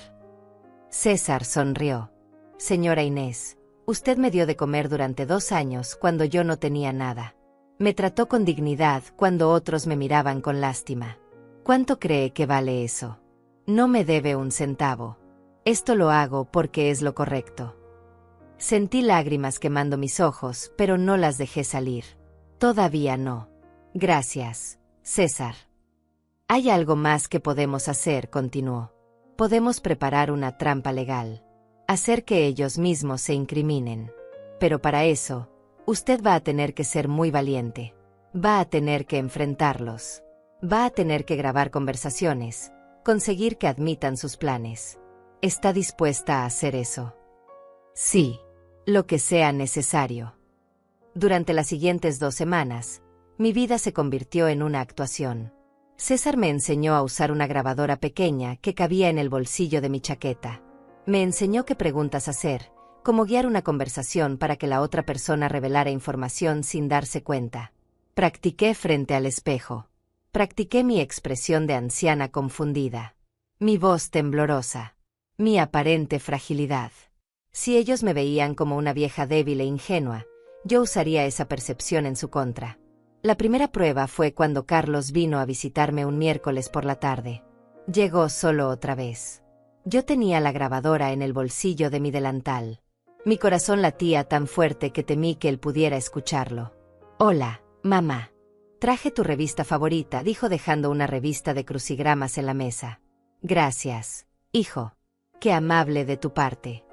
César sonrió. Señora Inés, usted me dio de comer durante 2 años cuando yo no tenía nada. Me trató con dignidad cuando otros me miraban con lástima. ¿Cuánto cree que vale eso? No me debe un centavo. Esto lo hago porque es lo correcto. Sentí lágrimas quemando mis ojos, pero no las dejé salir. Todavía no. Gracias, César. Hay algo más que podemos hacer, continuó. Podemos preparar una trampa legal. Hacer que ellos mismos se incriminen. Pero para eso, usted va a tener que ser muy valiente. Va a tener que enfrentarlos. Va a tener que grabar conversaciones, conseguir que admitan sus planes. ¿Está dispuesta a hacer eso? Sí, lo que sea necesario. Durante las siguientes 2 semanas, mi vida se convirtió en una actuación. César me enseñó a usar una grabadora pequeña que cabía en el bolsillo de mi chaqueta. Me enseñó qué preguntas hacer, cómo guiar una conversación para que la otra persona revelara información sin darse cuenta. Practiqué frente al espejo. Practiqué mi expresión de anciana confundida. Mi voz temblorosa. Mi aparente fragilidad. Si ellos me veían como una vieja débil e ingenua, yo usaría esa percepción en su contra. La primera prueba fue cuando Carlos vino a visitarme un miércoles por la tarde. Llegó solo otra vez. Yo tenía la grabadora en el bolsillo de mi delantal. Mi corazón latía tan fuerte que temí que él pudiera escucharlo. Hola, mamá. Traje tu revista favorita, dijo dejando una revista de crucigramas en la mesa. Gracias, hijo. Qué amable de tu parte.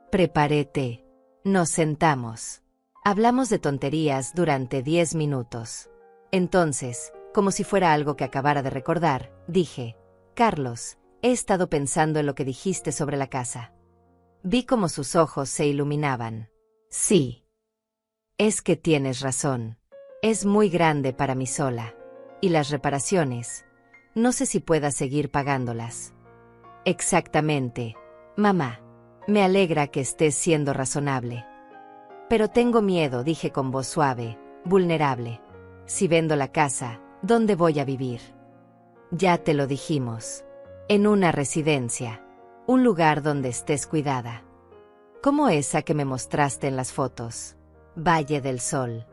Preparé té. Nos sentamos. Hablamos de tonterías durante 10 minutos. Entonces, como si fuera algo que acabara de recordar, dije, Carlos, he estado pensando en lo que dijiste sobre la casa. Vi cómo sus ojos se iluminaban. Sí. Es que tienes razón. Es muy grande para mí sola. Y las reparaciones, no sé si pueda seguir pagándolas. Exactamente, mamá. Me alegra que estés siendo razonable. Pero tengo miedo, dije con voz suave, vulnerable. Si vendo la casa, ¿dónde voy a vivir? Ya te lo dijimos. En una residencia. Un lugar donde estés cuidada. Como esa que me mostraste en las fotos. Valle del Sol.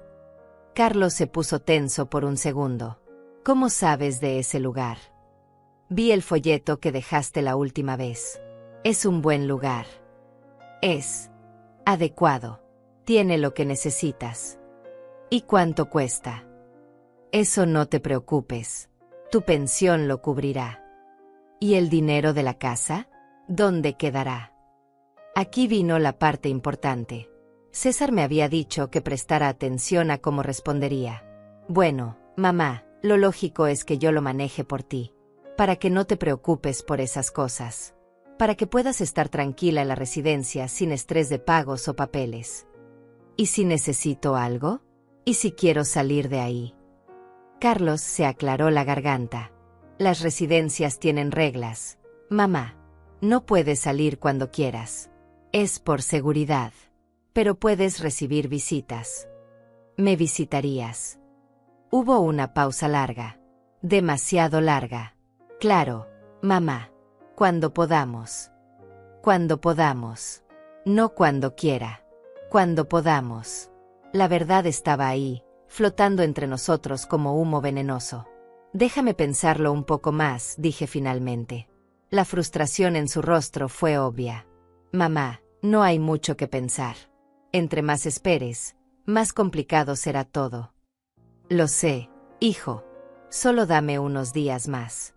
Carlos se puso tenso por un segundo. ¿Cómo sabes de ese lugar? Vi el folleto que dejaste la última vez. Es un buen lugar. Es adecuado. Tiene lo que necesitas. ¿Y cuánto cuesta? Eso no te preocupes. Tu pensión lo cubrirá. ¿Y el dinero de la casa? ¿Dónde quedará? Aquí vino la parte importante. César me había dicho que prestara atención a cómo respondería. Bueno, mamá, lo lógico es que yo lo maneje por ti. Para que no te preocupes por esas cosas. Para que puedas estar tranquila en la residencia sin estrés de pagos o papeles. ¿Y si necesito algo? ¿Y si quiero salir de ahí? Carlos se aclaró la garganta. Las residencias tienen reglas. Mamá, no puedes salir cuando quieras. Es por seguridad. pero puedes recibir visitas. ¿Me visitarías? Hubo una pausa larga. Demasiado larga. Claro, mamá. Cuando podamos. Cuando podamos. No cuando quiera. Cuando podamos. La verdad estaba ahí, flotando entre nosotros como humo venenoso. Déjame pensarlo un poco más, dije finalmente. La frustración en su rostro fue obvia. Mamá, no hay mucho que pensar. Entre más esperes, más complicado será todo. Lo sé, hijo. Solo dame unos días más.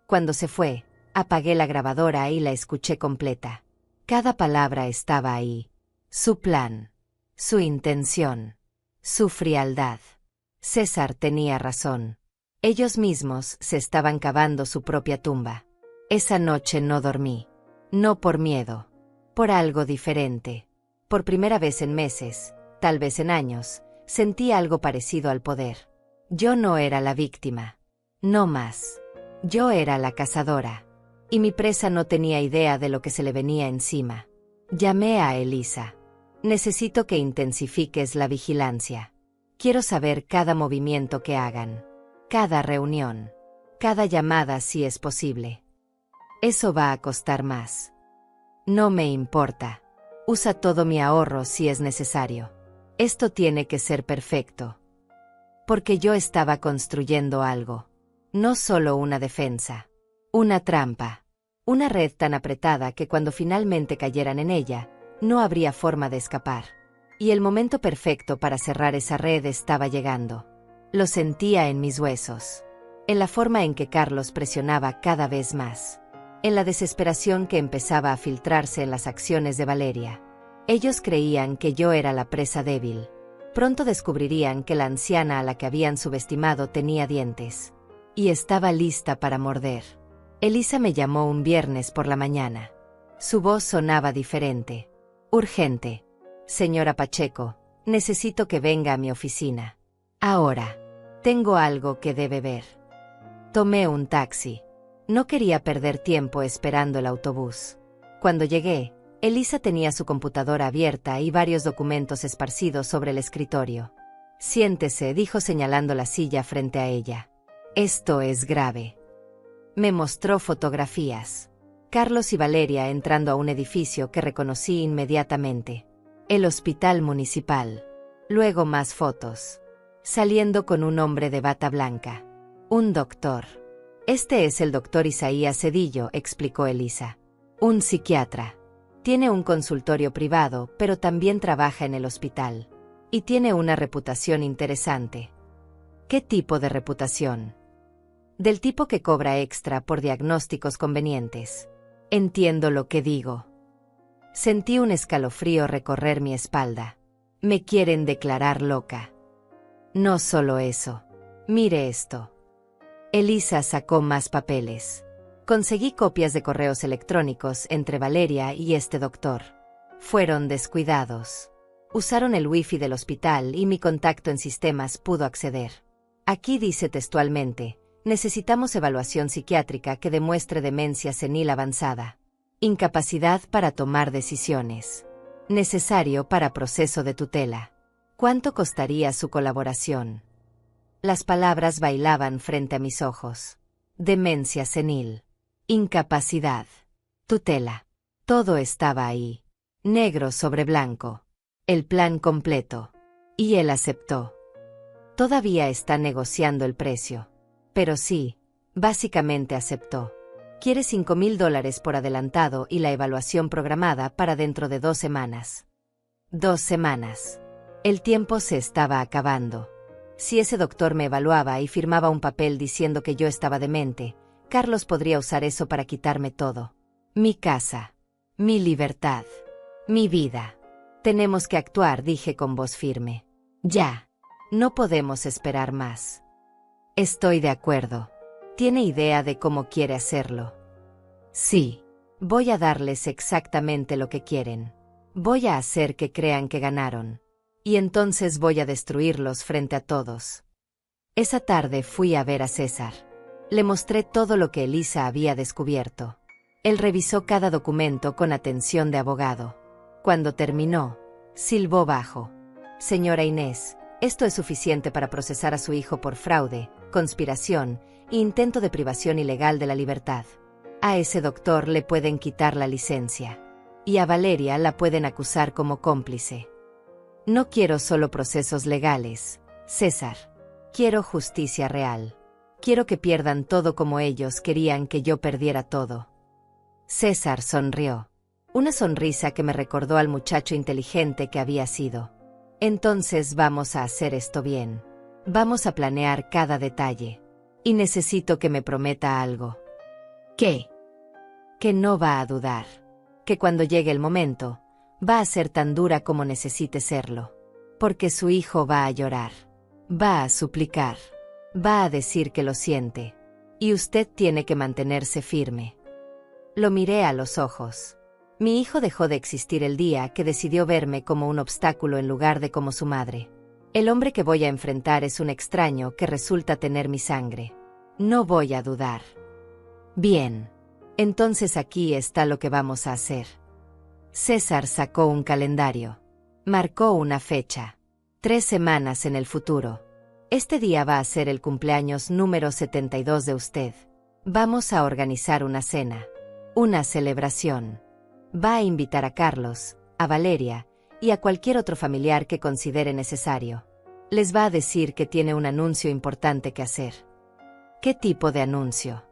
Cuando se fue, apagué la grabadora y la escuché completa. Cada palabra estaba ahí. Su plan. Su intención. Su frialdad. César tenía razón. Ellos mismos se estaban cavando su propia tumba. Esa noche no dormí. No por miedo. Por algo diferente. Por primera vez en meses, tal vez en años, sentí algo parecido al poder. Yo no era la víctima. No más. Yo era la cazadora. Y mi presa no tenía idea de lo que se le venía encima. Llamé a Elisa. Necesito que intensifiques la vigilancia. Quiero saber cada movimiento que hagan. Cada reunión. Cada llamada si es posible. Eso va a costar más. No me importa. Usa todo mi ahorro si es necesario. Esto tiene que ser perfecto. Porque yo estaba construyendo algo. No solo una defensa. Una trampa. Una red tan apretada que cuando finalmente cayeran en ella, no habría forma de escapar. Y el momento perfecto para cerrar esa red estaba llegando. Lo sentía en mis huesos. En la forma en que Carlos presionaba cada vez más. En la desesperación que empezaba a filtrarse en las acciones de Valeria. Ellos creían que yo era la presa débil. Pronto descubrirían que la anciana a la que habían subestimado tenía dientes. Y estaba lista para morder. Elisa me llamó un viernes por la mañana. Su voz sonaba diferente. Urgente. Señora Pacheco, necesito que venga a mi oficina. Ahora. Tengo algo que debe ver. Tomé un taxi. No quería perder tiempo esperando el autobús. Cuando llegué, Elisa tenía su computadora abierta y varios documentos esparcidos sobre el escritorio. Siéntese, dijo señalando la silla frente a ella. Esto es grave. Me mostró fotografías. Carlos y Valeria entrando a un edificio que reconocí inmediatamente. El hospital municipal. Luego más fotos. Saliendo con un hombre de bata blanca. Un doctor. Este es el doctor Isaías Cedillo, explicó Elisa. Un psiquiatra. Tiene un consultorio privado, pero también trabaja en el hospital. Y tiene una reputación interesante. ¿Qué tipo de reputación? Del tipo que cobra extra por diagnósticos convenientes. Entiendo lo que digo. Sentí un escalofrío recorrer mi espalda. Me quieren declarar loca. No solo eso. Mire esto. Elisa sacó más papeles. Conseguí copias de correos electrónicos entre Valeria y este doctor. Fueron descuidados. Usaron el wifi del hospital y mi contacto en sistemas pudo acceder. Aquí dice textualmente, necesitamos evaluación psiquiátrica que demuestre demencia senil avanzada. Incapacidad para tomar decisiones. Necesario para proceso de tutela. ¿Cuánto costaría su colaboración? Las palabras bailaban frente a mis ojos. Demencia senil. Incapacidad. Tutela. Todo estaba ahí. Negro sobre blanco. El plan completo. Y él aceptó. Todavía está negociando el precio. Pero sí, básicamente aceptó. Quiere $5,000 por adelantado y la evaluación programada para dentro de 2 semanas. 2 semanas. El tiempo se estaba acabando. Si ese doctor me evaluaba y firmaba un papel diciendo que yo estaba demente, Carlos podría usar eso para quitarme todo. Mi casa. Mi libertad. Mi vida. Tenemos que actuar, dije con voz firme. Ya. No podemos esperar más. Estoy de acuerdo. ¿Tiene idea de cómo quiere hacerlo? Sí. Voy a darles exactamente lo que quieren. Voy a hacer que crean que ganaron. Y entonces voy a destruirlos frente a todos. Esa tarde fui a ver a César. Le mostré todo lo que Elisa había descubierto. Él revisó cada documento con atención de abogado. Cuando terminó, Silbó bajo. Señora Inés, esto es suficiente para procesar a su hijo por fraude, conspiración e intento de privación ilegal de la libertad. A ese doctor le pueden quitar la licencia. Y a Valeria la pueden acusar como cómplice. No quiero solo procesos legales, César. Quiero justicia real. Quiero que pierdan todo como ellos querían que yo perdiera todo. César sonrió. Una sonrisa que me recordó al muchacho inteligente que había sido. Entonces vamos a hacer esto bien. Vamos a planear cada detalle. Y necesito que me prometa algo. ¿Qué? Que no va a dudar. Que cuando llegue el momento, va a ser tan dura como necesite serlo. Porque su hijo va a llorar. Va a suplicar. Va a decir que lo siente. Y usted tiene que mantenerse firme. Lo miré a los ojos. Mi hijo dejó de existir el día que decidió verme como un obstáculo en lugar de como su madre. El hombre que voy a enfrentar es un extraño que resulta tener mi sangre. No voy a dudar. Bien. Entonces aquí está lo que vamos a hacer. César sacó un calendario. Marcó una fecha. 3 semanas en el futuro. Este día va a ser el cumpleaños número 72 de usted. Vamos a organizar una cena. Una celebración. Va a invitar a Carlos, a Valeria y a cualquier otro familiar que considere necesario. Les va a decir que tiene un anuncio importante que hacer. ¿Qué tipo de anuncio?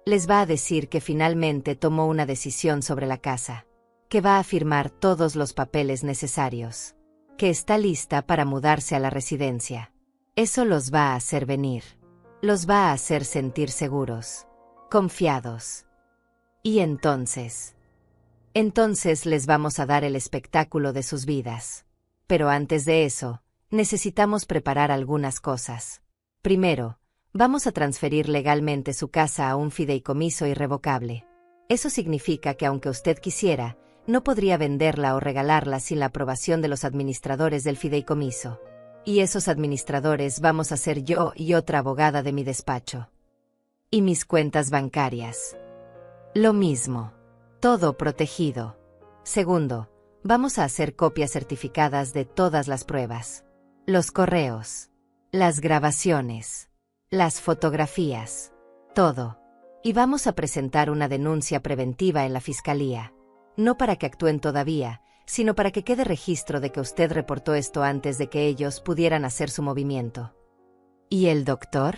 Les va a decir que finalmente tomó una decisión sobre la casa, que va a firmar todos los papeles necesarios, que está lista para mudarse a la residencia. Eso los va a hacer venir. Los va a hacer sentir seguros, confiados. Y entonces les vamos a dar el espectáculo de sus vidas. Pero antes de eso, necesitamos preparar algunas cosas. Primero, vamos a transferir legalmente su casa a un fideicomiso irrevocable. Eso significa que aunque usted quisiera, no podría venderla o regalarla sin la aprobación de los administradores del fideicomiso. Y esos administradores vamos a ser yo y otra abogada de mi despacho. Y mis cuentas bancarias. Lo mismo. Todo protegido. Segundo, vamos a hacer copias certificadas de todas las pruebas. Los correos. Las grabaciones. Las fotografías. Todo. Y vamos a presentar una denuncia preventiva en la fiscalía. No para que actúen todavía, sino para que quede registro de que usted reportó esto antes de que ellos pudieran hacer su movimiento. ¿Y el doctor?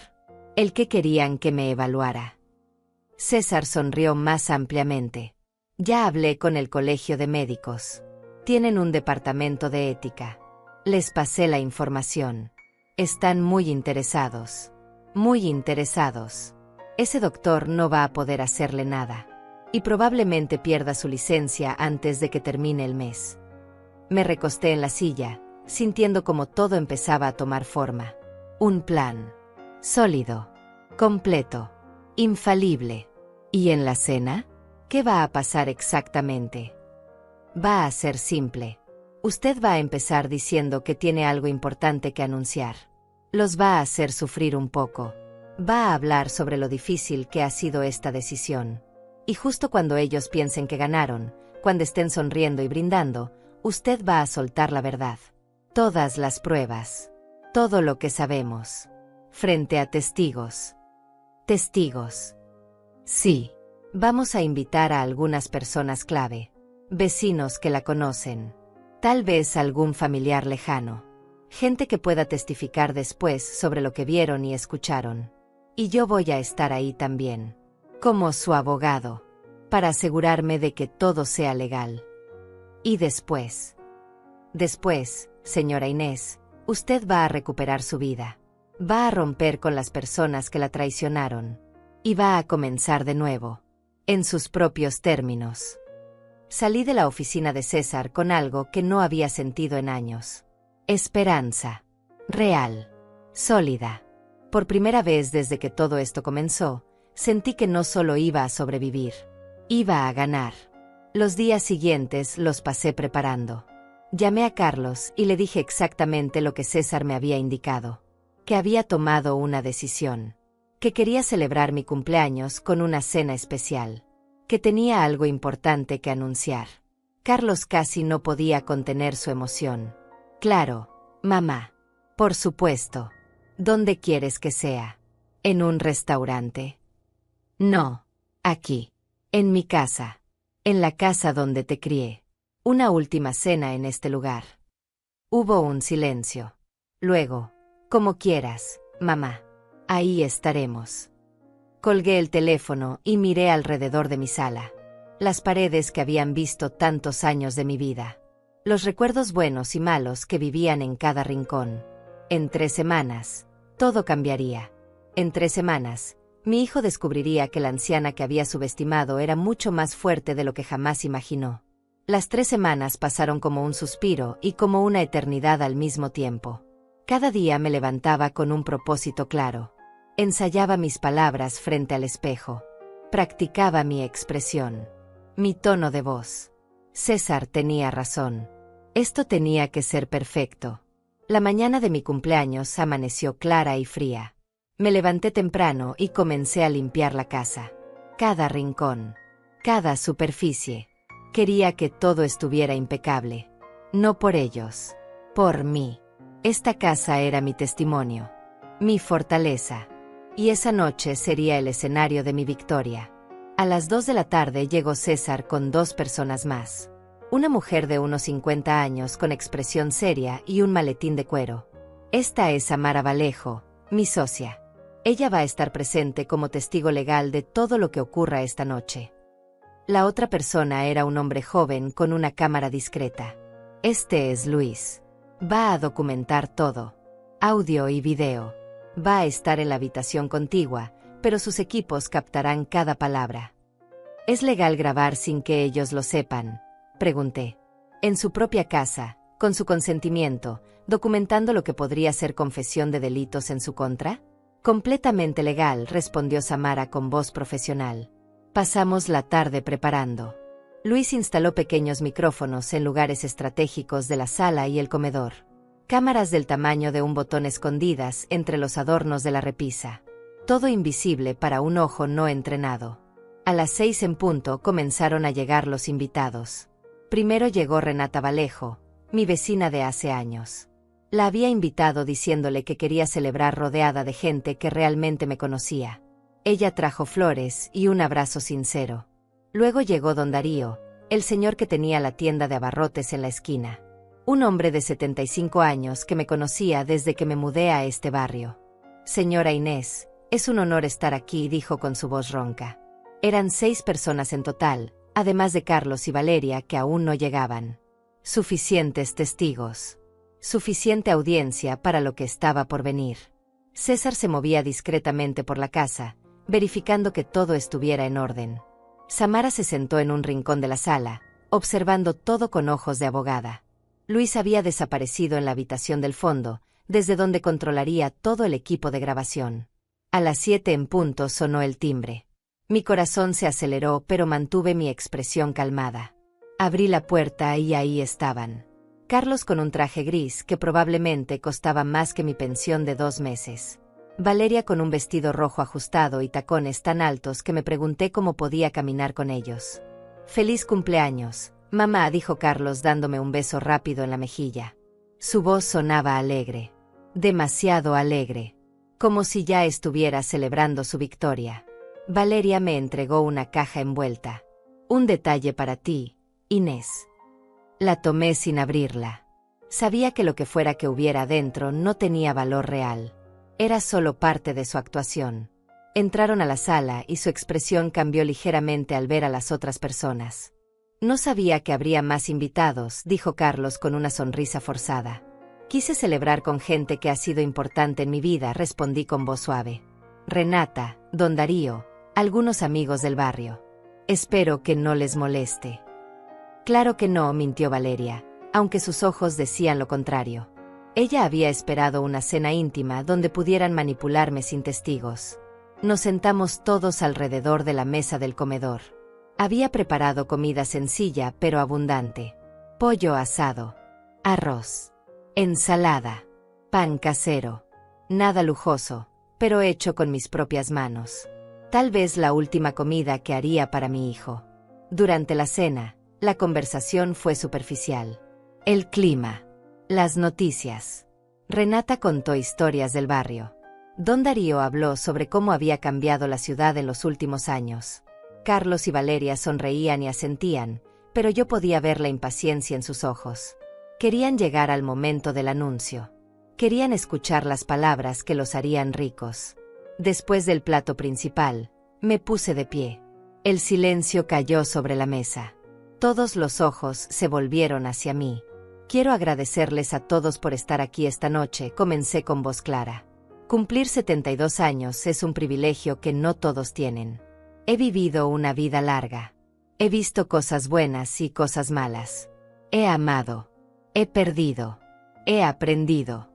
El que querían que me evaluara. César sonrió más ampliamente. Ya hablé con el colegio de médicos. Tienen un departamento de ética. Les pasé la información. Están muy interesados. Muy interesados. Ese doctor no va a poder hacerle nada. Y probablemente pierda su licencia antes de que termine el mes. Me recosté en la silla, sintiendo como todo empezaba a tomar forma. Un plan. Sólido. Completo. Infalible. ¿Y en la cena? ¿Qué va a pasar exactamente? Va a ser simple. Usted va a empezar diciendo que tiene algo importante que anunciar. Los va a hacer sufrir un poco. Va a hablar sobre lo difícil que ha sido esta decisión. Y justo cuando ellos piensen que ganaron, cuando estén sonriendo y brindando, usted va a soltar la verdad. Todas las pruebas. Todo lo que sabemos. Frente a testigos. Testigos. Sí. Vamos a invitar a algunas personas clave. Vecinos que la conocen. Tal vez algún familiar lejano. Gente que pueda testificar después sobre lo que vieron y escucharon. Y yo voy a estar ahí también. Como su abogado. Para asegurarme de que todo sea legal. Y después, señora Inés, usted va a recuperar su vida. Va a romper con las personas que la traicionaron. Y va a comenzar de nuevo. En sus propios términos. Salí de la oficina de César con algo que no había sentido en años. Esperanza. Real. Sólida. Por primera vez desde que todo esto comenzó, sentí que no solo iba a sobrevivir. Iba a ganar. Los días siguientes los pasé preparando. Llamé a Carlos y le dije exactamente lo que César me había indicado. Que había tomado una decisión. Que quería celebrar mi cumpleaños con una cena especial. Que tenía algo importante que anunciar. Carlos casi no podía contener su emoción. Claro, mamá. Por supuesto. ¿Dónde quieres que sea? ¿En un restaurante? No. Aquí. En mi casa. En la casa donde te crié. Una última cena en este lugar. Hubo un silencio. Luego, como quieras, mamá. Ahí estaremos. Colgué el teléfono y miré alrededor de mi sala. Las paredes que habían visto tantos años de mi vida. Los recuerdos buenos y malos que vivían en cada rincón. En 3 semanas, todo cambiaría. En 3 semanas, mi hijo descubriría que la anciana que había subestimado era mucho más fuerte de lo que jamás imaginó. Las 3 semanas pasaron como un suspiro y como una eternidad al mismo tiempo. Cada día me levantaba con un propósito claro. Ensayaba mis palabras frente al espejo. Practicaba mi expresión. Mi tono de voz. César tenía razón. Esto tenía que ser perfecto. La mañana de mi cumpleaños amaneció clara y fría. Me levanté temprano y comencé a limpiar la casa. Cada rincón. Cada superficie. Quería que todo estuviera impecable. No por ellos. Por mí. Esta casa era mi testimonio. Mi fortaleza. Y esa noche sería el escenario de mi victoria. A las 2 de la tarde llegó César con 2 personas más. Una mujer de unos 50 años con expresión seria y un maletín de cuero. Esta es Amara Vallejo, mi socia. Ella va a estar presente como testigo legal de todo lo que ocurra esta noche. La otra persona era un hombre joven con una cámara discreta. Este es Luis. Va a documentar todo. Audio y video. Va a estar en la habitación contigua, pero sus equipos captarán cada palabra. ¿Es legal grabar sin que ellos lo sepan?, pregunté. En su propia casa, con su consentimiento, documentando lo que podría ser confesión de delitos en su contra. Completamente legal, respondió Samara con voz profesional. Pasamos la tarde preparando. Luis instaló pequeños micrófonos en lugares estratégicos de la sala y el comedor. Cámaras del tamaño de un botón escondidas entre los adornos de la repisa. Todo invisible para un ojo no entrenado. A las 6 en punto comenzaron a llegar los invitados. Primero llegó Renata Vallejo, mi vecina de hace años. La había invitado diciéndole que quería celebrar rodeada de gente que realmente me conocía. Ella trajo flores y un abrazo sincero. Luego llegó don Darío, el señor que tenía la tienda de abarrotes en la esquina. Un hombre de 75 años que me conocía desde que me mudé a este barrio. Señora Inés, es un honor estar aquí, dijo con su voz ronca. Eran 6 personas en total, además de Carlos y Valeria que aún no llegaban. Suficientes testigos. Suficiente audiencia para lo que estaba por venir. César se movía discretamente por la casa, verificando que todo estuviera en orden. Samara se sentó en un rincón de la sala, observando todo con ojos de abogada. Luis había desaparecido en la habitación del fondo, desde donde controlaría todo el equipo de grabación. A las 7 en punto sonó el timbre. Mi corazón se aceleró, pero mantuve mi expresión calmada. Abrí la puerta y ahí estaban. Carlos con un traje gris que probablemente costaba más que mi pensión de 2 meses. Valeria con un vestido rojo ajustado y tacones tan altos que me pregunté cómo podía caminar con ellos. «Feliz cumpleaños, mamá», dijo Carlos dándome un beso rápido en la mejilla. Su voz sonaba alegre. Demasiado alegre. Como si ya estuviera celebrando su victoria. Valeria me entregó una caja envuelta. «Un detalle para ti, Inés». La tomé sin abrirla. Sabía que lo que fuera que hubiera dentro no tenía valor real. Era solo parte de su actuación. Entraron a la sala y su expresión cambió ligeramente al ver a las otras personas. «No sabía que habría más invitados», dijo Carlos con una sonrisa forzada. «Quise celebrar con gente que ha sido importante en mi vida», respondí con voz suave. «Renata, don Darío, algunos amigos del barrio. Espero que no les moleste». «Claro que no», mintió Valeria, aunque sus ojos decían lo contrario. Ella había esperado una cena íntima donde pudieran manipularme sin testigos. Nos sentamos todos alrededor de la mesa del comedor. Había preparado comida sencilla pero abundante. Pollo asado, arroz, ensalada, pan casero. Nada lujoso, pero hecho con mis propias manos. Tal vez la última comida que haría para mi hijo. Durante la cena, La conversación fue superficial. El clima. Las noticias. Renata contó historias del barrio. Don Darío habló sobre cómo había cambiado la ciudad en los últimos años. Carlos y Valeria sonreían y asentían, pero yo podía ver la impaciencia en sus ojos. Querían llegar al momento del anuncio. Querían escuchar las palabras que los harían ricos. Después del plato principal, me puse de pie. El silencio cayó sobre la mesa. Todos los ojos se volvieron hacia mí. Quiero agradecerles a todos por estar aquí esta noche, comencé con voz clara. Cumplir 72 años es un privilegio que no todos tienen. He vivido una vida larga. He visto cosas buenas y cosas malas. He amado. He perdido. He aprendido.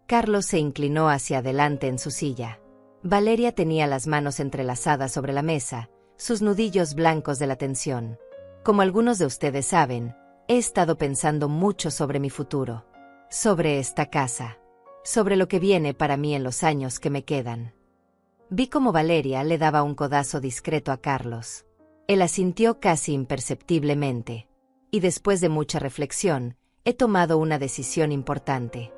Carlos se inclinó hacia adelante en su silla. Valeria tenía las manos entrelazadas sobre la mesa, sus nudillos blancos de la tensión. Como algunos de ustedes saben, he estado pensando mucho sobre mi futuro, sobre esta casa, sobre lo que viene para mí en los años que me quedan. Vi cómo Valeria le daba un codazo discreto a Carlos. Él asintió casi imperceptiblemente. Y después de mucha reflexión, he tomado una decisión importante.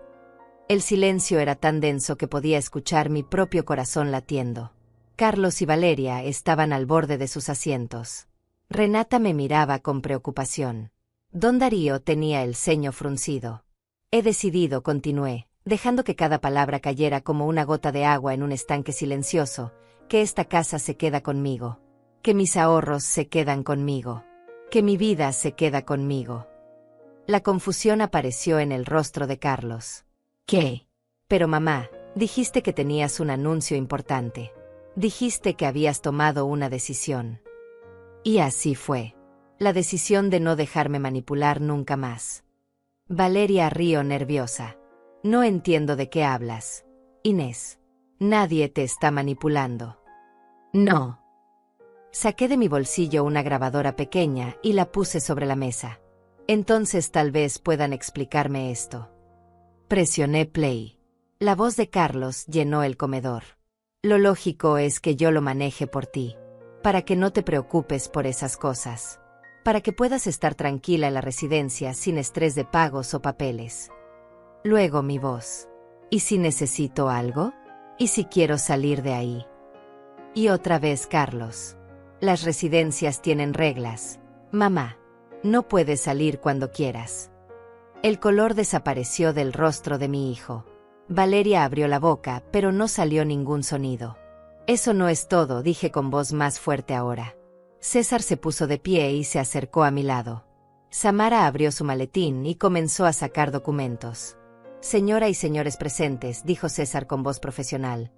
El silencio era tan denso que podía escuchar mi propio corazón latiendo. Carlos y Valeria estaban al borde de sus asientos. Renata me miraba con preocupación. Don Darío tenía el ceño fruncido. He decidido, continué, dejando que cada palabra cayera como una gota de agua en un estanque silencioso, que esta casa se queda conmigo, que mis ahorros se quedan conmigo, que mi vida se queda conmigo. La confusión apareció en el rostro de Carlos. ¿Qué? Pero mamá, dijiste que tenías un anuncio importante. Dijiste que habías tomado una decisión. Y así fue. La decisión de no dejarme manipular nunca más. Valeria rió nerviosa. No entiendo de qué hablas. Inés. Nadie te está manipulando. No. Saqué de mi bolsillo una grabadora pequeña y la puse sobre la mesa. Entonces tal vez puedan explicarme esto. Presioné play. La voz de Carlos llenó el comedor. Lo lógico es que yo lo maneje por ti, para que no te preocupes por esas cosas, para que puedas estar tranquila en la residencia sin estrés de pagos o papeles. Luego mi voz. ¿Y si necesito algo? ¿Y si quiero salir de ahí? Y otra vez Carlos. Las residencias tienen reglas. Mamá, no puedes salir cuando quieras. El color desapareció del rostro de mi hijo. Valeria abrió la boca, pero no salió ningún sonido. Eso no es todo, dije con voz más fuerte ahora. César se puso de pie y se acercó a mi lado. Samara abrió su maletín y comenzó a sacar documentos. Señora y señores presentes, dijo César con voz profesional.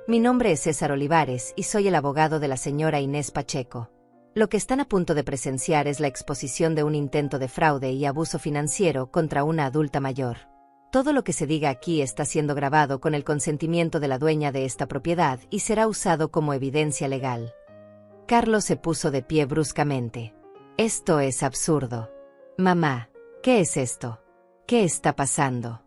Mi nombre es César Olivares y soy el abogado de la señora Inés Pacheco. Lo que están a punto de presenciar es la exposición de un intento de fraude y abuso financiero contra una adulta mayor. Todo lo que se diga aquí está siendo grabado con el consentimiento de la dueña de esta propiedad y será usado como evidencia legal. Carlos se puso de pie bruscamente. Esto es absurdo. Mamá, ¿qué es esto? ¿Qué está pasando?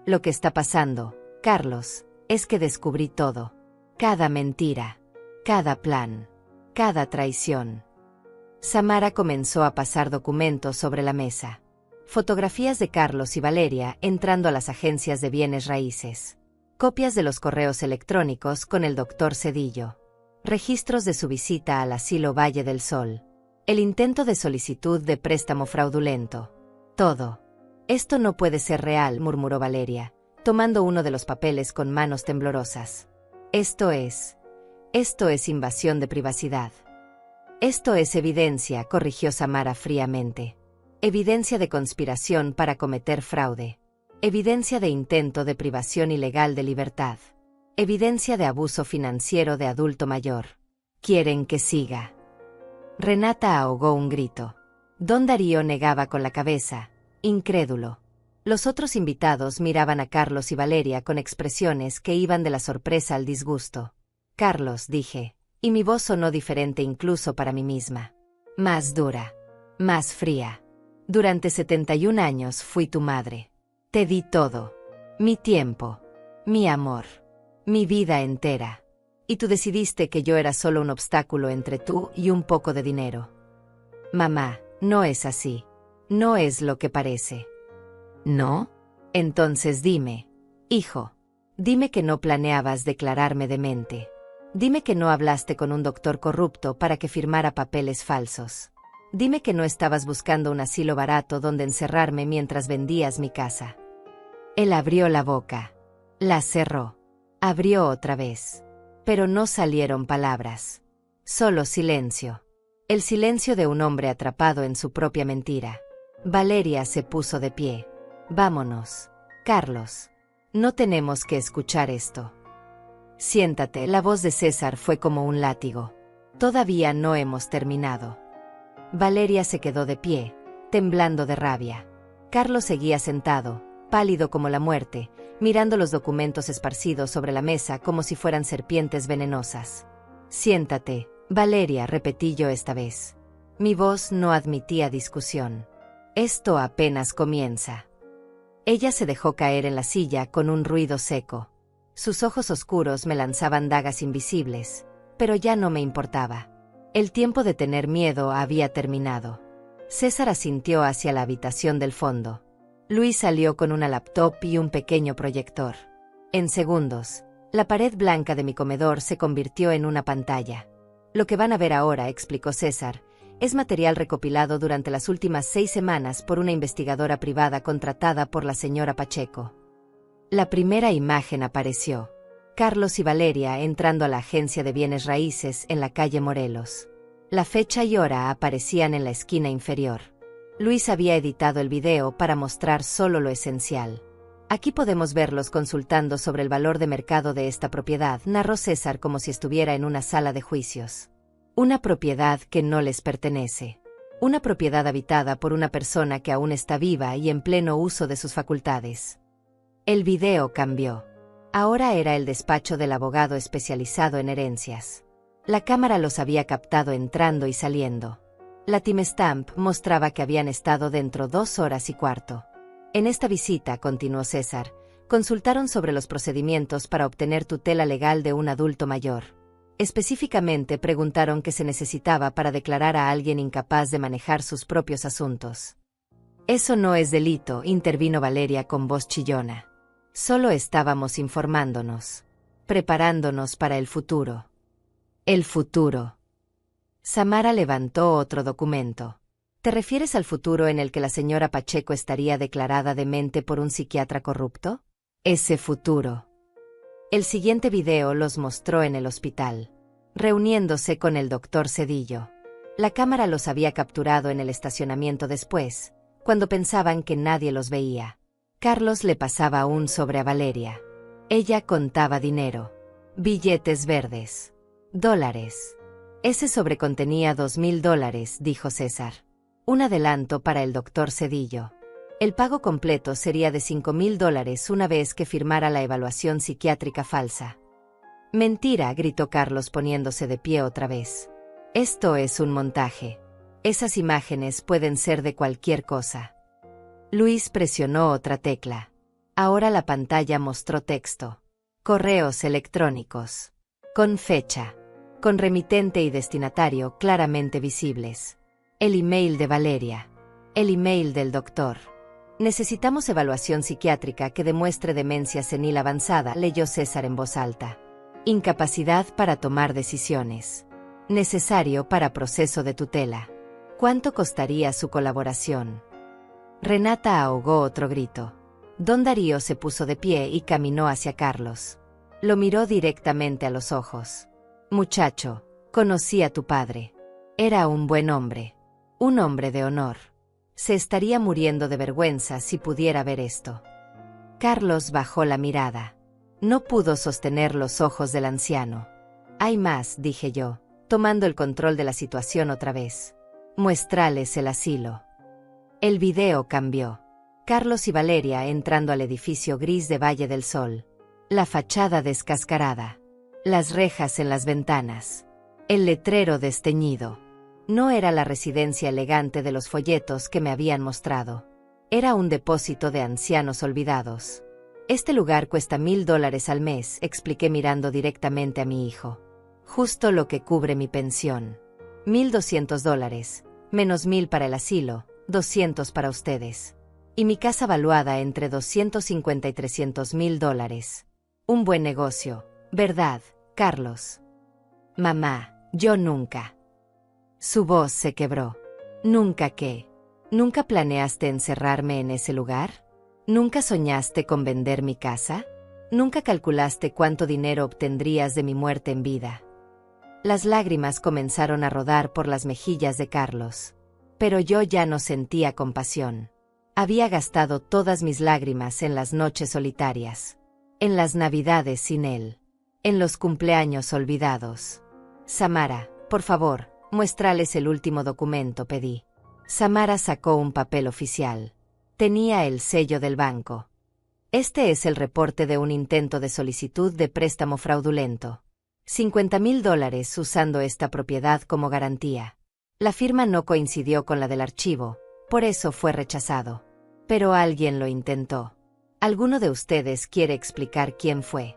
Lo que está pasando, Carlos, es que descubrí todo. Cada mentira, cada plan, cada traición. Samara comenzó a pasar documentos sobre la mesa. Fotografías de Carlos y Valeria entrando a las agencias de bienes raíces. Copias de los correos electrónicos con el doctor Cedillo. Registros de su visita al asilo Valle del Sol. El intento de solicitud de préstamo fraudulento. Todo. Esto no puede ser real, murmuró Valeria, tomando uno de los papeles con manos temblorosas. Esto es invasión de privacidad. Esto es evidencia, corrigió Samara fríamente. Evidencia de conspiración para cometer fraude. Evidencia de intento de privación ilegal de libertad. Evidencia de abuso financiero de adulto mayor. ¿Quieren que siga? Renata ahogó un grito. Don Darío negaba con la cabeza, incrédulo. Los otros invitados miraban a Carlos y Valeria con expresiones que iban de la sorpresa al disgusto. Carlos, dije, y mi voz sonó diferente incluso para mí misma. Más dura. Más fría. Durante 71 años fui tu madre. Te di todo. Mi tiempo. Mi amor. Mi vida entera. Y tú decidiste que yo era solo un obstáculo entre tú y un poco de dinero. Mamá, No es así. No es lo que parece. ¿No? Entonces dime, hijo. Dime que no planeabas declararme demente. Dime que no hablaste con un doctor corrupto para que firmara papeles falsos. Dime que no estabas buscando un asilo barato donde encerrarme mientras vendías mi casa. Él abrió la boca. La cerró. Abrió otra vez. Pero no salieron palabras. Solo silencio. El silencio de un hombre atrapado en su propia mentira. Valeria se puso de pie. Vámonos, Carlos. No tenemos que escuchar esto. Siéntate. La voz de César fue como un látigo. Todavía no hemos terminado. Valeria se quedó de pie, temblando de rabia. Carlos seguía sentado, pálido como la muerte, mirando los documentos esparcidos sobre la mesa como si fueran serpientes venenosas. Siéntate, Valeria, repetí yo esta vez. Mi voz no admitía discusión. Esto apenas comienza. Ella se dejó caer en la silla con un ruido seco. Sus ojos oscuros me lanzaban dagas invisibles, pero ya no me importaba. El tiempo de tener miedo había terminado. César asintió hacia la habitación del fondo. Luis salió con una laptop y un pequeño proyector. En segundos, la pared blanca de mi comedor se convirtió en una pantalla. Lo que van a ver ahora, explicó César, es material recopilado durante las últimas 6 semanas por una investigadora privada contratada por la señora Pacheco. La primera imagen apareció. Carlos y Valeria entrando a la agencia de bienes raíces en la calle Morelos. La fecha y hora aparecían en la esquina inferior. Luis había editado el video para mostrar solo lo esencial. Aquí podemos verlos consultando sobre el valor de mercado de esta propiedad, narró César como si estuviera en una sala de juicios. Una propiedad que no les pertenece. Una propiedad habitada por una persona que aún está viva y en pleno uso de sus facultades. El video cambió. Ahora era el despacho del abogado especializado en herencias. La cámara los había captado entrando y saliendo. La timestamp mostraba que habían estado dentro 2 horas y cuarto. En esta visita, continuó César, consultaron sobre los procedimientos para obtener tutela legal de un adulto mayor. Específicamente preguntaron qué se necesitaba para declarar a alguien incapaz de manejar sus propios asuntos. Eso no es delito, intervino Valeria con voz chillona. Solo estábamos informándonos, preparándonos para el futuro. El futuro. Samara levantó otro documento. ¿Te refieres al futuro en el que la señora Pacheco estaría declarada demente por un psiquiatra corrupto? Ese futuro. El siguiente video los mostró en el hospital, reuniéndose con el doctor Cedillo. La cámara los había capturado en el estacionamiento después, cuando pensaban que nadie los veía. Carlos le pasaba un sobre a Valeria. Ella contaba dinero. Billetes verdes. Dólares. Ese sobre contenía $2,000, dijo César. Un adelanto para el doctor Cedillo. El pago completo sería de $5,000 una vez que firmara la evaluación psiquiátrica falsa. Mentira, gritó Carlos poniéndose de pie otra vez. Esto es un montaje. Esas imágenes pueden ser de cualquier cosa. Luis presionó otra tecla. Ahora la pantalla mostró texto. Correos electrónicos. Con fecha. Con remitente y destinatario claramente visibles. El email de Valeria. El email del doctor. Necesitamos evaluación psiquiátrica que demuestre demencia senil avanzada, leyó César en voz alta. Incapacidad para tomar decisiones. Necesario para proceso de tutela. ¿Cuánto costaría su colaboración? Renata ahogó otro grito. Don Darío se puso de pie y caminó hacia Carlos. Lo miró directamente a los ojos. Muchacho, conocí a tu padre. Era un buen hombre. Un hombre de honor. Se estaría muriendo de vergüenza si pudiera ver esto. Carlos bajó la mirada. No pudo sostener los ojos del anciano. Hay más, dije yo, tomando el control de la situación otra vez. Muéstrales el asilo. El video cambió. Carlos y Valeria entrando al edificio gris de Valle del Sol. La fachada descascarada. Las rejas en las ventanas. El letrero desteñido. No era la residencia elegante de los folletos que me habían mostrado. Era un depósito de ancianos olvidados. Este lugar cuesta $1,000 al mes, expliqué mirando directamente a mi hijo. Justo lo que cubre mi pensión. $1,200. menos 1000 para el asilo, 200 para ustedes. Y mi casa valuada entre 250 y 300.000 dólares. Un buen negocio, ¿verdad, Carlos? Mamá, yo nunca. Su voz se quebró. ¿Nunca qué? ¿Nunca planeaste encerrarme en ese lugar? ¿Nunca soñaste con vender mi casa? ¿Nunca calculaste cuánto dinero obtendrías de mi muerte en vida? Las lágrimas comenzaron a rodar por las mejillas de Carlos. Pero yo ya no sentía compasión. Había gastado todas mis lágrimas en las noches solitarias. En las navidades sin él. En los cumpleaños olvidados. Samara, por favor, muéstrales el último documento, pedí. Samara sacó un papel oficial. Tenía el sello del banco. Este es el reporte de un intento de solicitud de préstamo fraudulento. 50.000 dólares usando esta propiedad como garantía. La firma no coincidió con la del archivo, por eso fue rechazado. Pero alguien lo intentó. ¿Alguno de ustedes quiere explicar quién fue?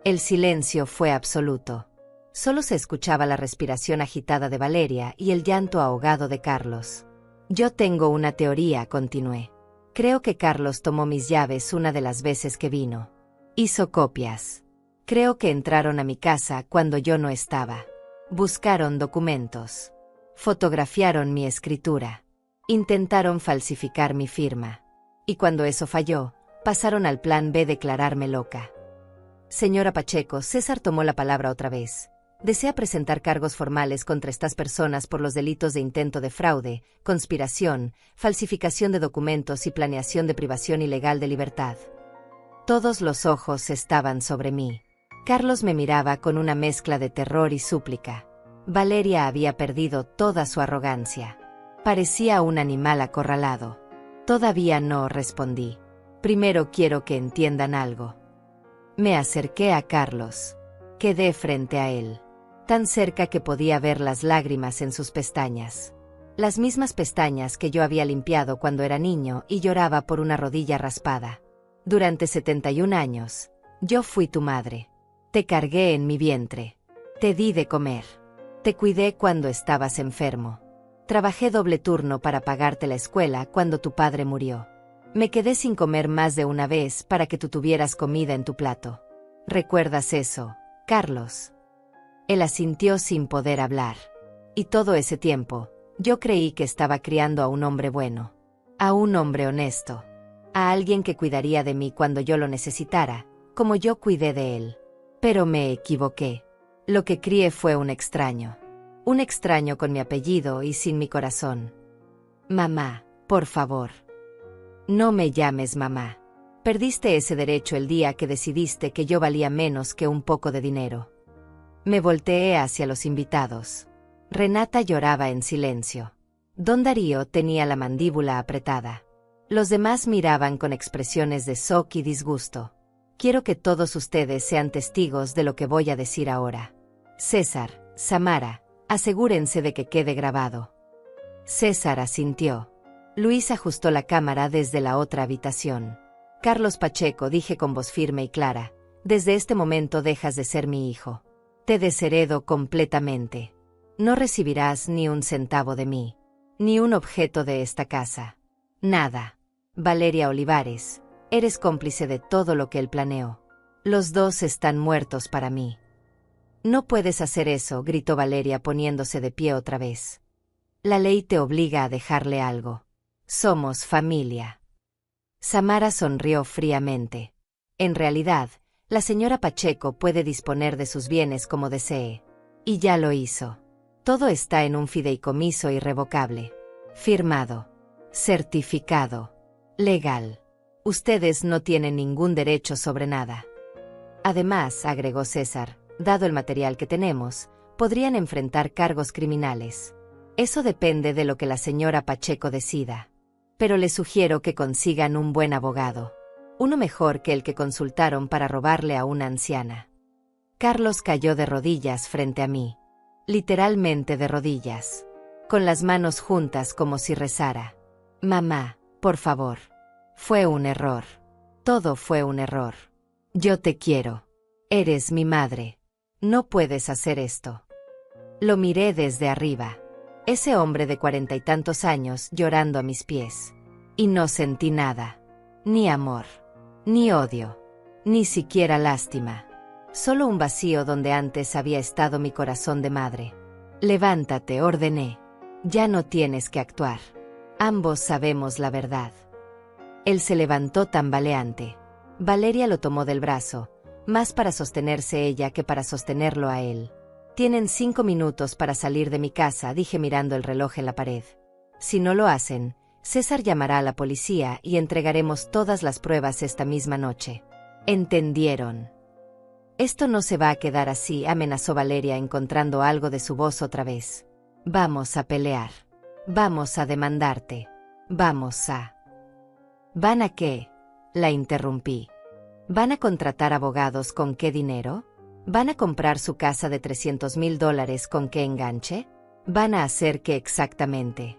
El silencio fue absoluto. Solo se escuchaba la respiración agitada de Valeria y el llanto ahogado de Carlos. Yo tengo una teoría, continué. Creo que Carlos tomó mis llaves una de las veces que vino. Hizo copias. Creo que entraron a mi casa cuando yo no estaba. Buscaron documentos. Fotografiaron mi escritura. Intentaron falsificar mi firma. Y cuando eso falló, pasaron al plan B, declararme loca. Señora Pacheco, César tomó la palabra otra vez. Desea presentar cargos formales contra estas personas por los delitos de intento de fraude, conspiración, falsificación de documentos y planeación de privación ilegal de libertad. Todos los ojos estaban sobre mí. Carlos me miraba con una mezcla de terror y súplica. Valeria había perdido toda su arrogancia. Parecía un animal acorralado. Todavía no, respondí. Primero quiero que entiendan algo. Me acerqué a Carlos. Quedé frente a él. Tan cerca que podía ver las lágrimas en sus pestañas. Las mismas pestañas que yo había limpiado cuando era niño y lloraba por una rodilla raspada. Durante 71 años, yo fui tu madre. Te cargué en mi vientre. Te di de comer. Te cuidé cuando estabas enfermo. Trabajé doble turno para pagarte la escuela cuando tu padre murió. Me quedé sin comer más de una vez para que tú tuvieras comida en tu plato. ¿Recuerdas eso, Carlos? Él asintió sin poder hablar. Y todo ese tiempo, yo creí que estaba criando a un hombre bueno. A un hombre honesto. A alguien que cuidaría de mí cuando yo lo necesitara, como yo cuidé de él. Pero me equivoqué. Lo que crié fue un extraño. Un extraño con mi apellido y sin mi corazón. Mamá, por favor. No me llames mamá. Perdiste ese derecho el día que decidiste que yo valía menos que un poco de dinero. Me volteé hacia los invitados. Renata lloraba en silencio. Don Darío tenía la mandíbula apretada. Los demás miraban con expresiones de shock y disgusto. Quiero que todos ustedes sean testigos de lo que voy a decir ahora. César, Samara, asegúrense de que quede grabado. César asintió. Luis ajustó la cámara desde la otra habitación. Carlos Pacheco, dije con voz firme y clara, desde este momento dejas de ser mi hijo. Te desheredo completamente. No recibirás ni un centavo de mí, ni un objeto de esta casa. Nada. Valeria Olivares, eres cómplice de todo lo que él planeó. Los dos están muertos para mí. No puedes hacer eso, gritó Valeria poniéndose de pie otra vez. La ley te obliga a dejarle algo. Somos familia. Samara sonrió fríamente. En realidad, la señora Pacheco puede disponer de sus bienes como desee. Y ya lo hizo. Todo está en un fideicomiso irrevocable. Firmado. Certificado. Legal. Ustedes no tienen ningún derecho sobre nada. Además, agregó César, dado el material que tenemos, podrían enfrentar cargos criminales. Eso depende de lo que la señora Pacheco decida. Pero les sugiero que consigan un buen abogado. Uno mejor que el que consultaron para robarle a una anciana. Carlos cayó de rodillas frente a mí. Literalmente de rodillas. Con las manos juntas como si rezara. Mamá, por favor. Fue un error. Todo fue un error. Yo te quiero. Eres mi madre. No puedes hacer esto. Lo miré desde arriba. Ese hombre de 40 y tantos años llorando a mis pies. Y no sentí nada. Ni amor. Ni odio. Ni siquiera lástima. Solo un vacío donde antes había estado mi corazón de madre. Levántate, ordené. Ya no tienes que actuar. Ambos sabemos la verdad. Él se levantó tambaleante. Valeria lo tomó del brazo, más para sostenerse ella que para sostenerlo a él. Tienen 5 minutos para salir de mi casa, dije mirando el reloj en la pared. Si no lo hacen, César llamará a la policía y entregaremos todas las pruebas esta misma noche. ¿Entendieron? Esto no se va a quedar así, amenazó Valeria encontrando algo de su voz otra vez. Vamos a pelear. Vamos a demandarte. Vamos a... ¿Van a qué? La interrumpí. ¿Van a contratar abogados con qué dinero? ¿Van a comprar su casa de $300,000 con qué enganche? ¿Van a hacer qué exactamente?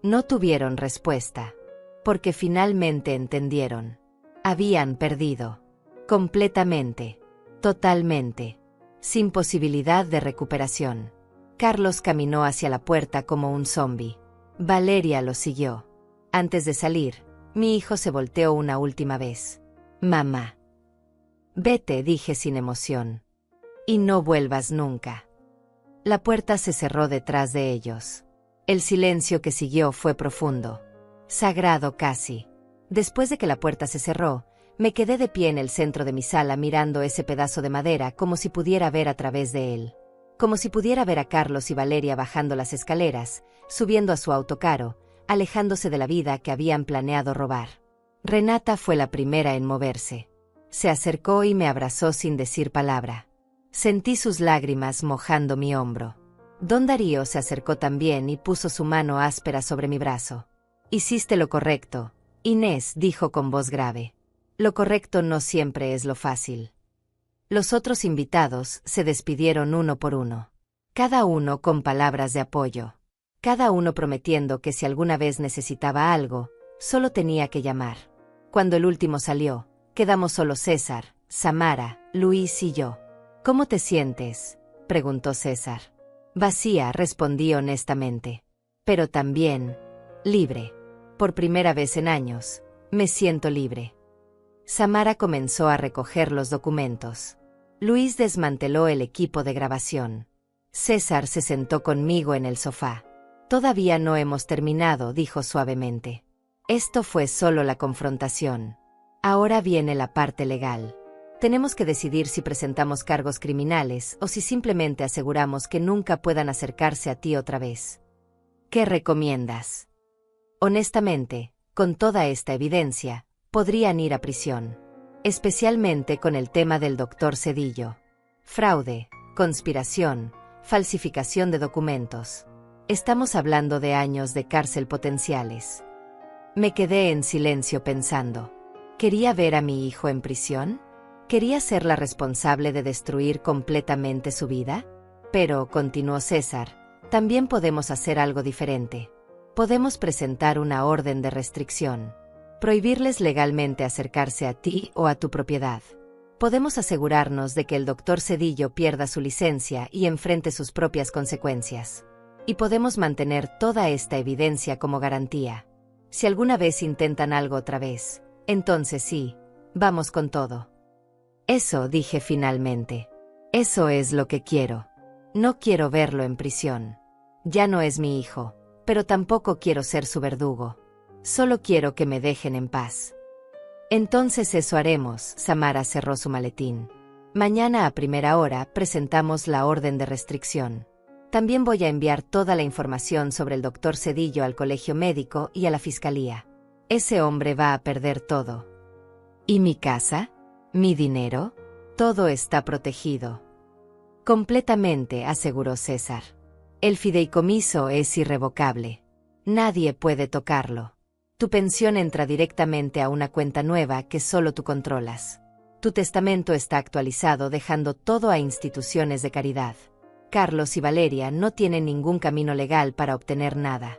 No tuvieron respuesta, porque finalmente entendieron. Habían perdido. Completamente. Totalmente. Sin posibilidad de recuperación. Carlos caminó hacia la puerta como un zombi. Valeria lo siguió. Antes de salir, mi hijo se volteó una última vez. Mamá. Vete, dije sin emoción. Y no vuelvas nunca. La puerta se cerró detrás de ellos. El silencio que siguió fue profundo. Sagrado casi. Después de que la puerta se cerró, me quedé de pie en el centro de mi sala mirando ese pedazo de madera como si pudiera ver a través de él. Como si pudiera ver a Carlos y Valeria bajando las escaleras, subiendo a su autocaro, alejándose de la vida que habían planeado robar. Renata fue la primera en moverse. Se acercó y me abrazó sin decir palabra. Sentí sus lágrimas mojando mi hombro. Don Darío se acercó también y puso su mano áspera sobre mi brazo. Hiciste lo correcto, Inés, dijo con voz grave. Lo correcto no siempre es lo fácil. Los otros invitados se despidieron uno por uno. Cada uno con palabras de apoyo. Cada uno prometiendo que si alguna vez necesitaba algo, solo tenía que llamar. Cuando el último salió, quedamos solo César, Samara, Luis y yo. ¿Cómo te sientes?, preguntó César. Vacía, respondí honestamente. Pero también, libre. Por primera vez en años, me siento libre. Samara comenzó a recoger los documentos. Luis desmanteló el equipo de grabación. César se sentó conmigo en el sofá. Todavía no hemos terminado, dijo suavemente. Esto fue solo la confrontación. Ahora viene la parte legal. Tenemos que decidir si presentamos cargos criminales o si simplemente aseguramos que nunca puedan acercarse a ti otra vez. ¿Qué recomiendas? Honestamente, con toda esta evidencia, podrían ir a prisión. Especialmente con el tema del doctor Cedillo. Fraude, conspiración, falsificación de documentos. Estamos hablando de años de cárcel potenciales. Me quedé en silencio pensando. ¿Quería ver a mi hijo en prisión? ¿Quería ser la responsable de destruir completamente su vida? Pero, continuó César, también podemos hacer algo diferente. Podemos presentar una orden de restricción. Prohibirles legalmente acercarse a ti o a tu propiedad. Podemos asegurarnos de que el doctor Cedillo pierda su licencia y enfrente sus propias consecuencias. Y podemos mantener toda esta evidencia como garantía. Si alguna vez intentan algo otra vez, entonces sí, vamos con todo. Eso, dije finalmente. Eso es lo que quiero. No quiero verlo en prisión. Ya no es mi hijo, pero tampoco quiero ser su verdugo. Solo quiero que me dejen en paz. Entonces eso haremos, Samara cerró su maletín. Mañana a primera hora presentamos la orden de restricción. También voy a enviar toda la información sobre el doctor Cedillo al colegio médico y a la fiscalía. Ese hombre va a perder todo. ¿Y mi casa? ¿Mi dinero? Todo está protegido. Completamente, aseguró César. El fideicomiso es irrevocable. Nadie puede tocarlo. Tu pensión entra directamente a una cuenta nueva que solo tú controlas. Tu testamento está actualizado dejando todo a instituciones de caridad. Carlos y Valeria no tienen ningún camino legal para obtener nada.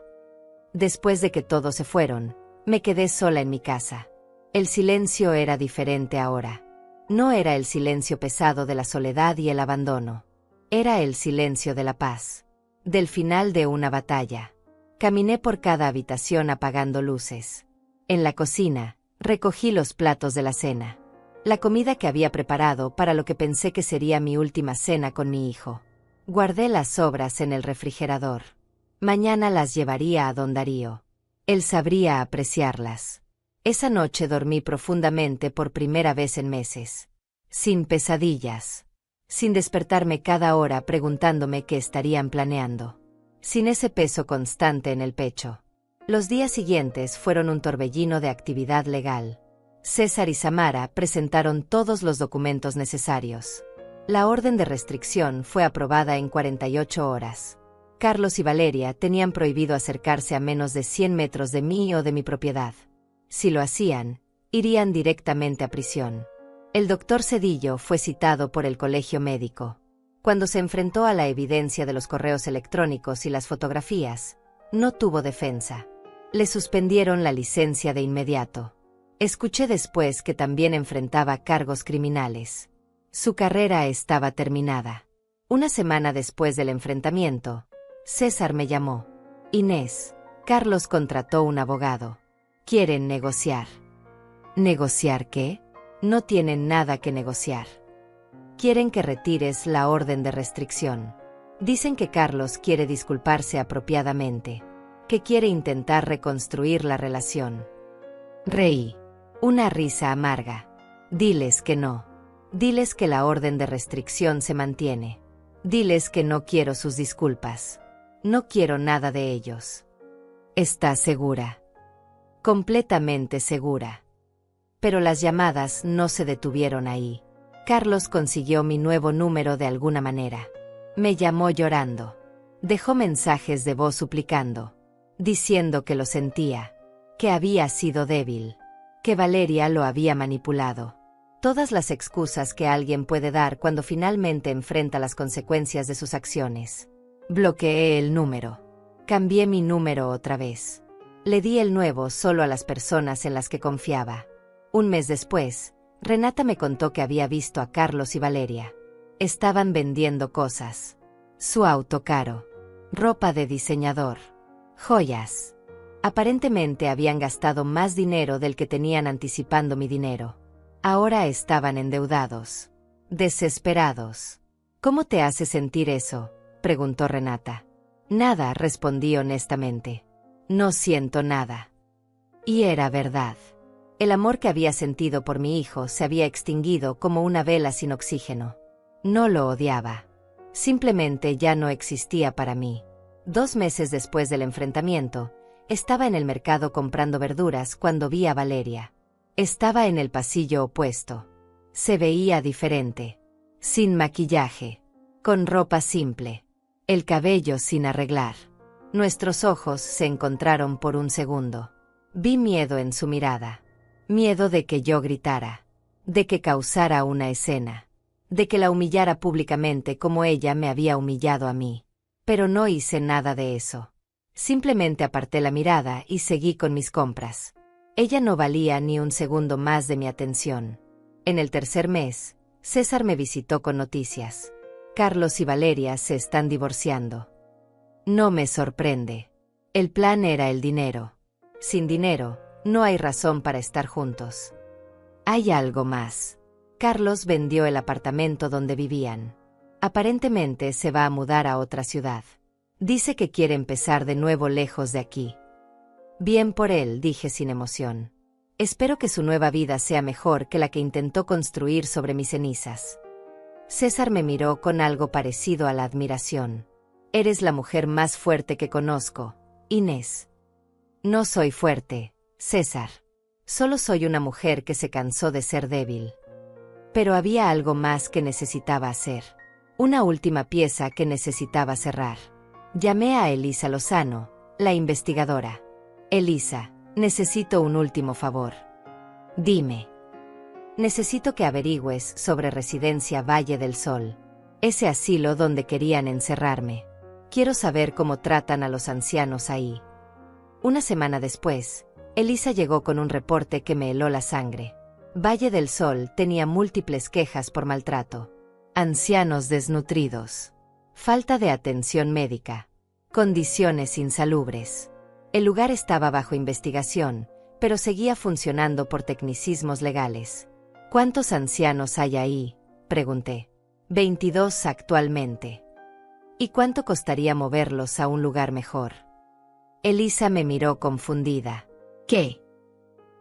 Después de que todos se fueron, me quedé sola en mi casa. El silencio era diferente ahora. No era el silencio pesado de la soledad y el abandono. Era el silencio de la paz. del final de una batalla. Caminé por cada habitación apagando luces. En la cocina, recogí los platos de la cena. La comida que había preparado para lo que pensé que sería mi última cena con mi hijo. Guardé las sobras en el refrigerador. Mañana las llevaría a don Darío. Él sabría apreciarlas. Esa noche dormí profundamente por primera vez en meses. Sin pesadillas. Sin despertarme cada hora preguntándome qué estarían planeando. Sin ese peso constante en el pecho. Los días siguientes fueron un torbellino de actividad legal. César y Samara presentaron todos los documentos necesarios. La orden de restricción fue aprobada en 48 horas. Carlos y Valeria tenían prohibido acercarse a menos de 100 metros de mí o de mi propiedad. Si lo hacían, irían directamente a prisión. El doctor Cedillo fue citado por el colegio médico. Cuando se enfrentó a la evidencia de los correos electrónicos y las fotografías, no tuvo defensa. Le suspendieron la licencia de inmediato. Escuché después que también enfrentaba cargos criminales. Su carrera estaba terminada. Una semana después del enfrentamiento, César me llamó. Inés, Carlos contrató un abogado. Quieren negociar. ¿Negociar qué? No tienen nada que negociar. Quieren que retires la orden de restricción. Dicen que Carlos quiere disculparse apropiadamente, que quiere intentar reconstruir la relación. Reí. Una risa amarga. Diles que no. Diles que la orden de restricción se mantiene. Diles que no quiero sus disculpas. No quiero nada de ellos. ¿Estás segura? Completamente segura. Pero las llamadas no se detuvieron ahí. Carlos consiguió mi nuevo número de alguna manera. Me llamó llorando. Dejó mensajes de voz suplicando, diciendo que lo sentía, que había sido débil, que Valeria lo había manipulado. Todas las excusas que alguien puede dar cuando finalmente enfrenta las consecuencias de sus acciones. Bloqueé el número. Cambié mi número otra vez. Le di el nuevo solo a las personas en las que confiaba. Un mes después, Renata me contó que había visto a Carlos y Valeria. Estaban vendiendo cosas. Su auto caro. Ropa de diseñador. Joyas. Aparentemente habían gastado más dinero del que tenían anticipando mi dinero. Ahora estaban endeudados. Desesperados. ¿Cómo te hace sentir eso?, preguntó Renata. Nada, respondí honestamente. No siento nada. Y era verdad. El amor que había sentido por mi hijo se había extinguido como una vela sin oxígeno. No lo odiaba. Simplemente ya no existía para mí. 2 meses después del enfrentamiento, estaba en el mercado comprando verduras cuando vi a Valeria. Estaba en el pasillo opuesto. Se veía diferente. Sin maquillaje. Con ropa simple. El cabello sin arreglar. Nuestros ojos se encontraron por un segundo. Vi miedo en su mirada. Miedo de que yo gritara. De que causara una escena. De que la humillara públicamente como ella me había humillado a mí. Pero no hice nada de eso. Simplemente aparté la mirada y seguí con mis compras. Ella no valía ni un segundo más de mi atención. En el tercer mes, César me visitó con noticias. Carlos y Valeria se están divorciando. No me sorprende. El plan era el dinero. Sin dinero, no hay razón para estar juntos. Hay algo más. Carlos vendió el apartamento donde vivían. Aparentemente se va a mudar a otra ciudad. Dice que quiere empezar de nuevo lejos de aquí. Bien por él, dije sin emoción. Espero que su nueva vida sea mejor que la que intentó construir sobre mis cenizas. César me miró con algo parecido a la admiración. Eres la mujer más fuerte que conozco, Inés. No soy fuerte, César. Solo soy una mujer que se cansó de ser débil. Pero había algo más que necesitaba hacer. Una última pieza que necesitaba cerrar. Llamé a Elisa Lozano, la investigadora. Elisa, necesito un último favor. Dime. Necesito que averigües sobre Residencia Valle del Sol. Ese asilo donde querían encerrarme. Quiero saber cómo tratan a los ancianos ahí. Una semana después, Elisa llegó con un reporte que me heló la sangre. Valle del Sol tenía múltiples quejas por maltrato. Ancianos desnutridos. Falta de atención médica. Condiciones insalubres. El lugar estaba bajo investigación, pero seguía funcionando por tecnicismos legales. ¿Cuántos ancianos hay ahí?, pregunté. 22 actualmente. ¿Y cuánto costaría moverlos a un lugar mejor? Elisa me miró confundida. ¿Qué?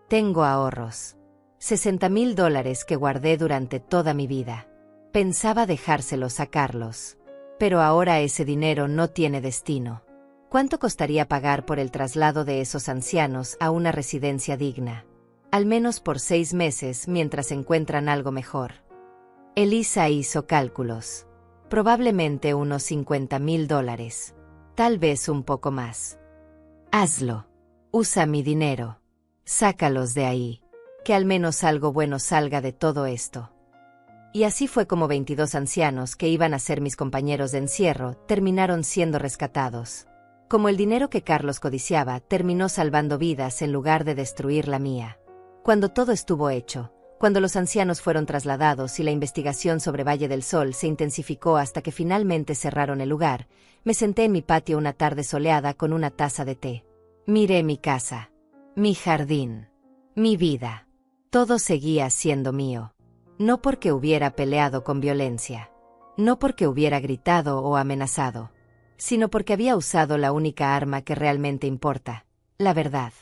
Tengo ahorros. $60,000 que guardé durante toda mi vida. Pensaba dejárselos a Carlos. Pero ahora ese dinero no tiene destino. ¿Cuánto costaría pagar por el traslado de esos ancianos a una residencia digna? Al menos por 6 meses mientras encuentran algo mejor. Elisa hizo cálculos. Probablemente unos $50,000. Tal vez un poco más. Hazlo. Usa mi dinero. Sácalos de ahí. Que al menos algo bueno salga de todo esto. Y así fue como 22 ancianos que iban a ser mis compañeros de encierro terminaron siendo rescatados. Como el dinero que Carlos codiciaba terminó salvando vidas en lugar de destruir la mía. Cuando todo estuvo hecho, cuando los ancianos fueron trasladados y la investigación sobre Valle del Sol se intensificó hasta que finalmente cerraron el lugar, me senté en mi patio una tarde soleada con una taza de té. Miré mi casa, mi jardín, mi vida. Todo seguía siendo mío. No porque hubiera peleado con violencia, no porque hubiera gritado o amenazado, sino porque había usado la única arma que realmente importa, la verdad.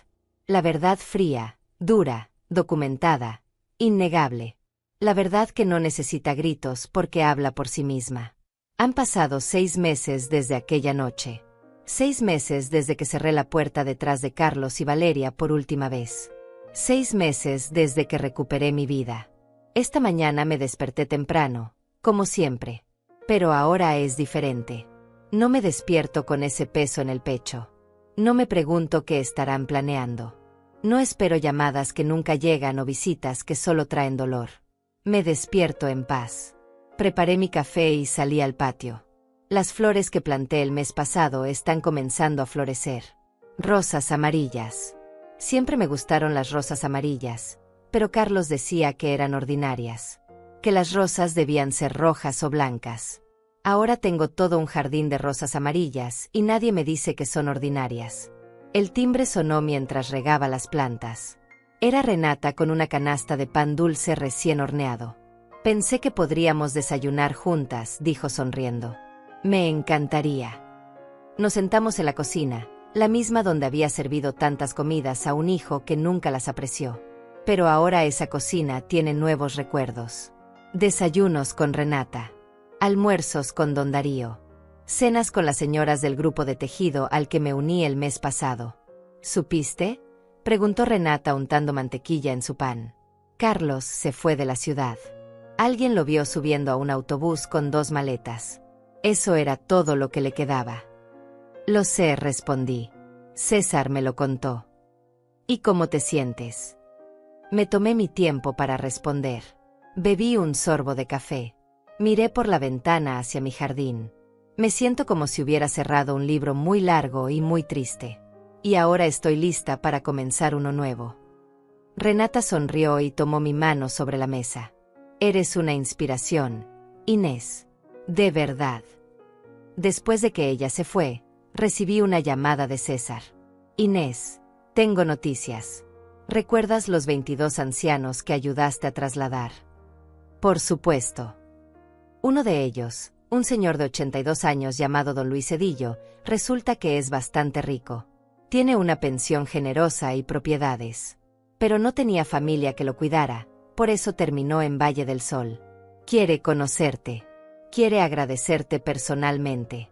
La verdad fría, dura, documentada, innegable. La verdad que no necesita gritos porque habla por sí misma. Han pasado 6 meses desde aquella noche. 6 meses desde que cerré la puerta detrás de Carlos y Valeria por última vez. 6 meses desde que recuperé mi vida. Esta mañana me desperté temprano, como siempre. Pero ahora es diferente. No me despierto con ese peso en el pecho. No me pregunto qué estarán planeando. No espero llamadas que nunca llegan o visitas que solo traen dolor. Me despierto en paz. Preparé mi café y salí al patio. Las flores que planté el mes pasado están comenzando a florecer. Rosas amarillas. Siempre me gustaron las rosas amarillas. Pero Carlos decía que eran ordinarias, que las rosas debían ser rojas o blancas. Ahora tengo todo un jardín de rosas amarillas y nadie me dice que son ordinarias. El timbre sonó mientras regaba las plantas. Era Renata con una canasta de pan dulce recién horneado. Pensé que podríamos desayunar juntas, dijo sonriendo. Me encantaría. Nos sentamos en la cocina, la misma donde había servido tantas comidas a un hijo que nunca las apreció. Pero ahora esa cocina tiene nuevos recuerdos. Desayunos con Renata. Almuerzos con don Darío. Cenas con las señoras del grupo de tejido al que me uní el mes pasado. ¿Supiste?, preguntó Renata untando mantequilla en su pan. Carlos se fue de la ciudad. Alguien lo vio subiendo a un autobús con 2 maletas. Eso era todo lo que le quedaba. Lo sé, respondí. César me lo contó. ¿Y cómo te sientes? Me tomé mi tiempo para responder. Bebí un sorbo de café. Miré por la ventana hacia mi jardín. Me siento como si hubiera cerrado un libro muy largo y muy triste. Y ahora estoy lista para comenzar uno nuevo. Renata sonrió y tomó mi mano sobre la mesa. Eres una inspiración, Inés. De verdad. Después de que ella se fue, recibí una llamada de César. Inés, tengo noticias. ¿Recuerdas los 22 ancianos que ayudaste a trasladar? Por supuesto. Uno de ellos, un señor de 82 años llamado don Luis Cedillo, resulta que es bastante rico. Tiene una pensión generosa y propiedades. Pero no tenía familia que lo cuidara, por eso terminó en Valle del Sol. Quiere conocerte. Quiere agradecerte personalmente.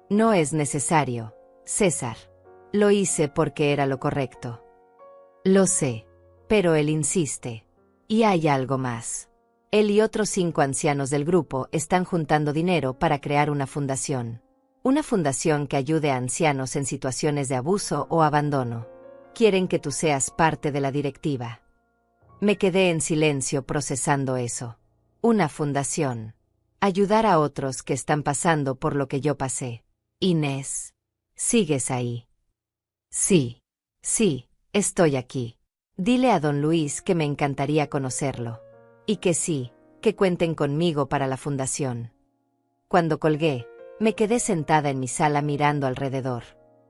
No es necesario, César. Lo hice porque era lo correcto. Lo sé, pero él insiste. Y hay algo más. Él y otros 5 ancianos del grupo están juntando dinero para crear una fundación. Una fundación que ayude a ancianos en situaciones de abuso o abandono. Quieren que tú seas parte de la directiva. Me quedé en silencio procesando eso. Una fundación. Ayudar a otros que están pasando por lo que yo pasé. Inés, ¿sigues ahí? Sí, estoy aquí. Dile a don Luis que me encantaría conocerlo. Y que sí, que cuenten conmigo para la fundación. Cuando colgué, Me quedé sentada en mi sala mirando alrededor.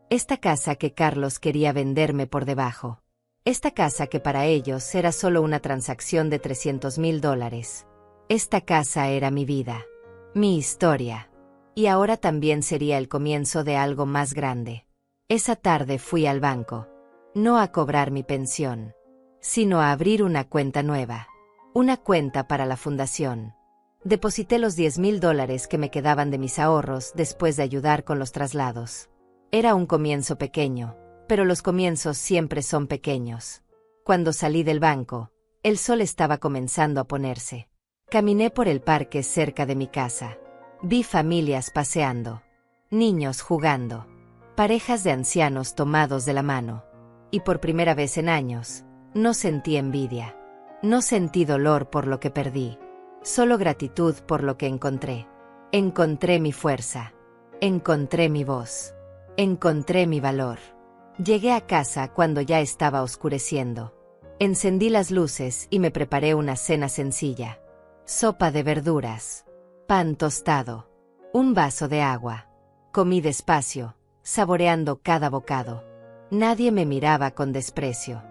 Esta casa que Carlos quería venderme por debajo. Esta casa que para ellos era solo una transacción de $300,000. Esta casa era mi vida. Mi historia. Y ahora también sería el comienzo de algo más grande. Esa tarde fui al banco. No a cobrar mi pensión, sino a abrir una cuenta nueva. Una cuenta para la fundación. Deposité los $10,000 que me quedaban de mis ahorros después de ayudar con los traslados. Era un comienzo pequeño, pero los comienzos siempre son pequeños. Cuando salí del banco, el sol estaba comenzando a ponerse. Caminé por el parque cerca de mi casa. Vi familias paseando, niños jugando, parejas de ancianos tomados de la mano. Y por primera vez en años, no sentí envidia. No sentí dolor por lo que perdí. Solo gratitud por lo que encontré. Encontré mi fuerza. Encontré mi voz. Encontré mi valor. Llegué a casa cuando ya estaba oscureciendo. Encendí las luces y me preparé una cena sencilla. Sopa de verduras. Pan tostado. Un vaso de agua. Comí despacio, saboreando cada bocado. Nadie me miraba con desprecio.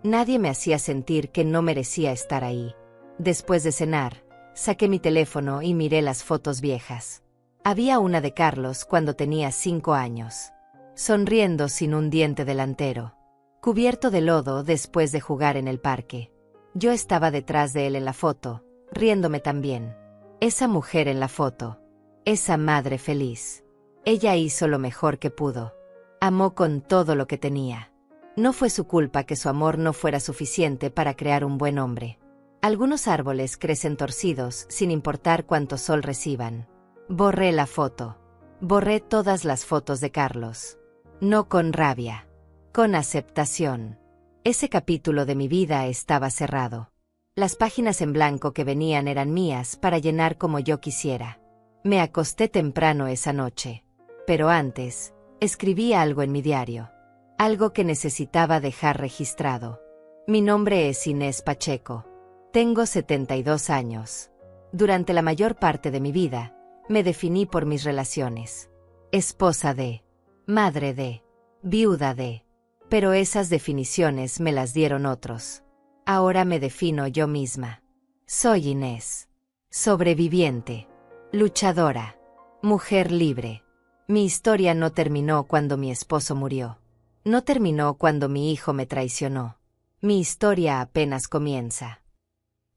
Nadie me hacía sentir que no merecía estar ahí. Después de cenar, saqué mi teléfono y miré las fotos viejas. Había una de Carlos cuando tenía 5 años. Sonriendo sin un diente delantero. Cubierto de lodo después de jugar en el parque. Yo estaba detrás de él en la foto, riéndome también. Esa mujer en la foto. Esa madre feliz. Ella hizo lo mejor que pudo. Amó con todo lo que tenía. No fue su culpa que su amor no fuera suficiente para crear un buen hombre. Algunos árboles crecen torcidos sin importar cuánto sol reciban. Borré la foto. Borré todas las fotos de Carlos. No con rabia. Con aceptación. Ese capítulo de mi vida estaba cerrado. Las páginas en blanco que venían eran mías para llenar como yo quisiera. Me acosté temprano esa noche. Pero antes, escribí algo en mi diario. Algo que necesitaba dejar registrado. Mi nombre es Inés Pacheco. Tengo 72 años. Durante la mayor parte de mi vida, me definí por mis relaciones. Esposa de, madre de, viuda de. Pero esas definiciones me las dieron otros. Ahora me defino yo misma. Soy Inés. Sobreviviente. Luchadora. Mujer libre. Mi historia no terminó cuando mi esposo murió. No terminó cuando mi hijo me traicionó. Mi historia apenas comienza.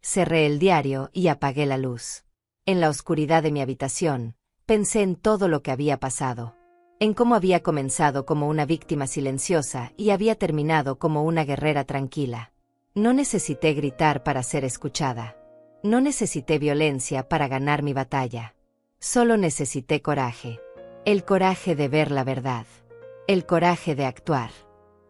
Cerré el diario y apagué la luz. En la oscuridad de mi habitación, pensé en todo lo que había pasado. En cómo había comenzado como una víctima silenciosa y había terminado como una guerrera tranquila. No necesité gritar para ser escuchada. No necesité violencia para ganar mi batalla. Solo necesité coraje. El coraje de ver la verdad. El coraje de actuar.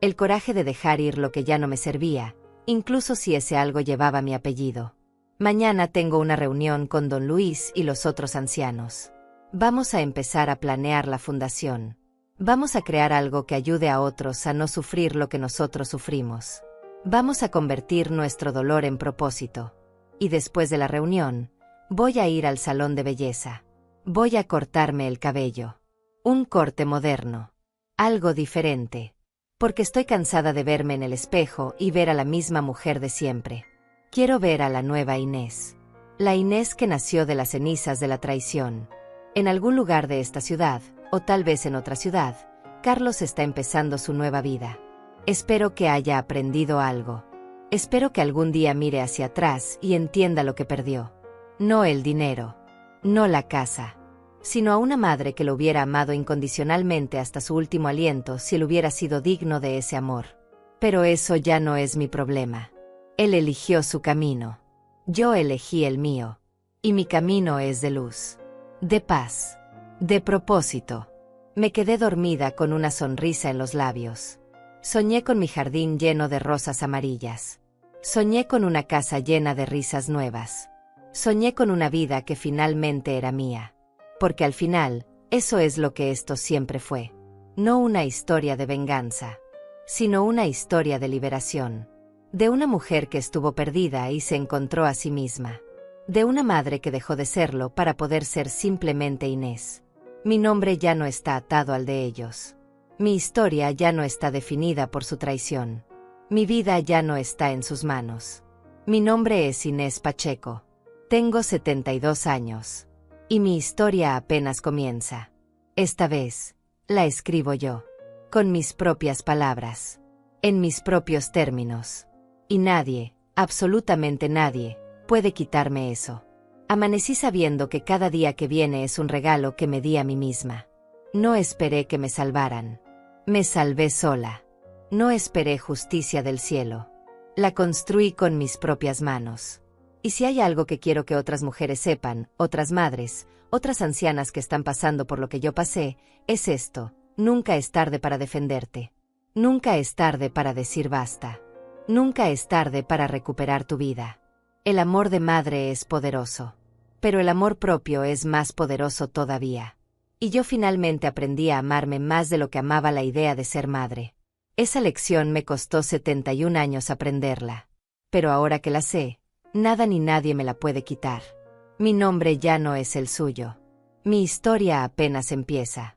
El coraje de dejar ir lo que ya no me servía, incluso si ese algo llevaba mi apellido. Mañana tengo una reunión con don Luis y los otros ancianos. Vamos a empezar a planear la fundación. Vamos a crear algo que ayude a otros a no sufrir lo que nosotros sufrimos. Vamos a convertir nuestro dolor en propósito. Y después de la reunión, voy a ir al salón de belleza. Voy a cortarme el cabello. Un corte moderno. Algo diferente. Porque estoy cansada de verme en el espejo y ver a la misma mujer de siempre. Quiero ver a la nueva Inés. La Inés que nació de las cenizas de la traición. En algún lugar de esta ciudad, o tal vez en otra ciudad, Carlos está empezando su nueva vida. Espero que haya aprendido algo. Espero que algún día mire hacia atrás y entienda lo que perdió. No el dinero. No la casa. Sino a una madre que lo hubiera amado incondicionalmente hasta su último aliento si él hubiera sido digno de ese amor. Pero eso ya no es mi problema. Él eligió su camino. Yo elegí el mío. Y mi camino es de luz. De paz. De propósito. Me quedé dormida con una sonrisa en los labios. Soñé con mi jardín lleno de rosas amarillas. Soñé con una casa llena de risas nuevas. Soñé con una vida que finalmente era mía. Porque al final, eso es lo que esto siempre fue. No una historia de venganza, sino una historia de liberación. De una mujer que estuvo perdida y se encontró a sí misma. De una madre que dejó de serlo para poder ser simplemente Inés. Mi nombre ya no está atado al de ellos. Mi historia ya no está definida por su traición. Mi vida ya no está en sus manos. Mi nombre es Inés Pacheco. Tengo 72 años. Y mi historia apenas comienza. Esta vez, la escribo yo. Con mis propias palabras. En mis propios términos. Y nadie, absolutamente nadie, puede quitarme eso. Amanecí sabiendo que cada día que viene es un regalo que me di a mí misma. No esperé que me salvaran. Me salvé sola. No esperé justicia del cielo. La construí con mis propias manos. Y si hay algo que quiero que otras mujeres sepan, otras madres, otras ancianas que están pasando por lo que yo pasé, es esto: nunca es tarde para defenderte. Nunca es tarde para decir basta. Nunca es tarde para recuperar tu vida. El amor de madre es poderoso. Pero el amor propio es más poderoso todavía. Y yo finalmente aprendí a amarme más de lo que amaba la idea de ser madre. Esa lección me costó 71 años aprenderla. Pero ahora que la sé, nada ni nadie me la puede quitar. Mi nombre ya no es el suyo. Mi historia apenas empieza.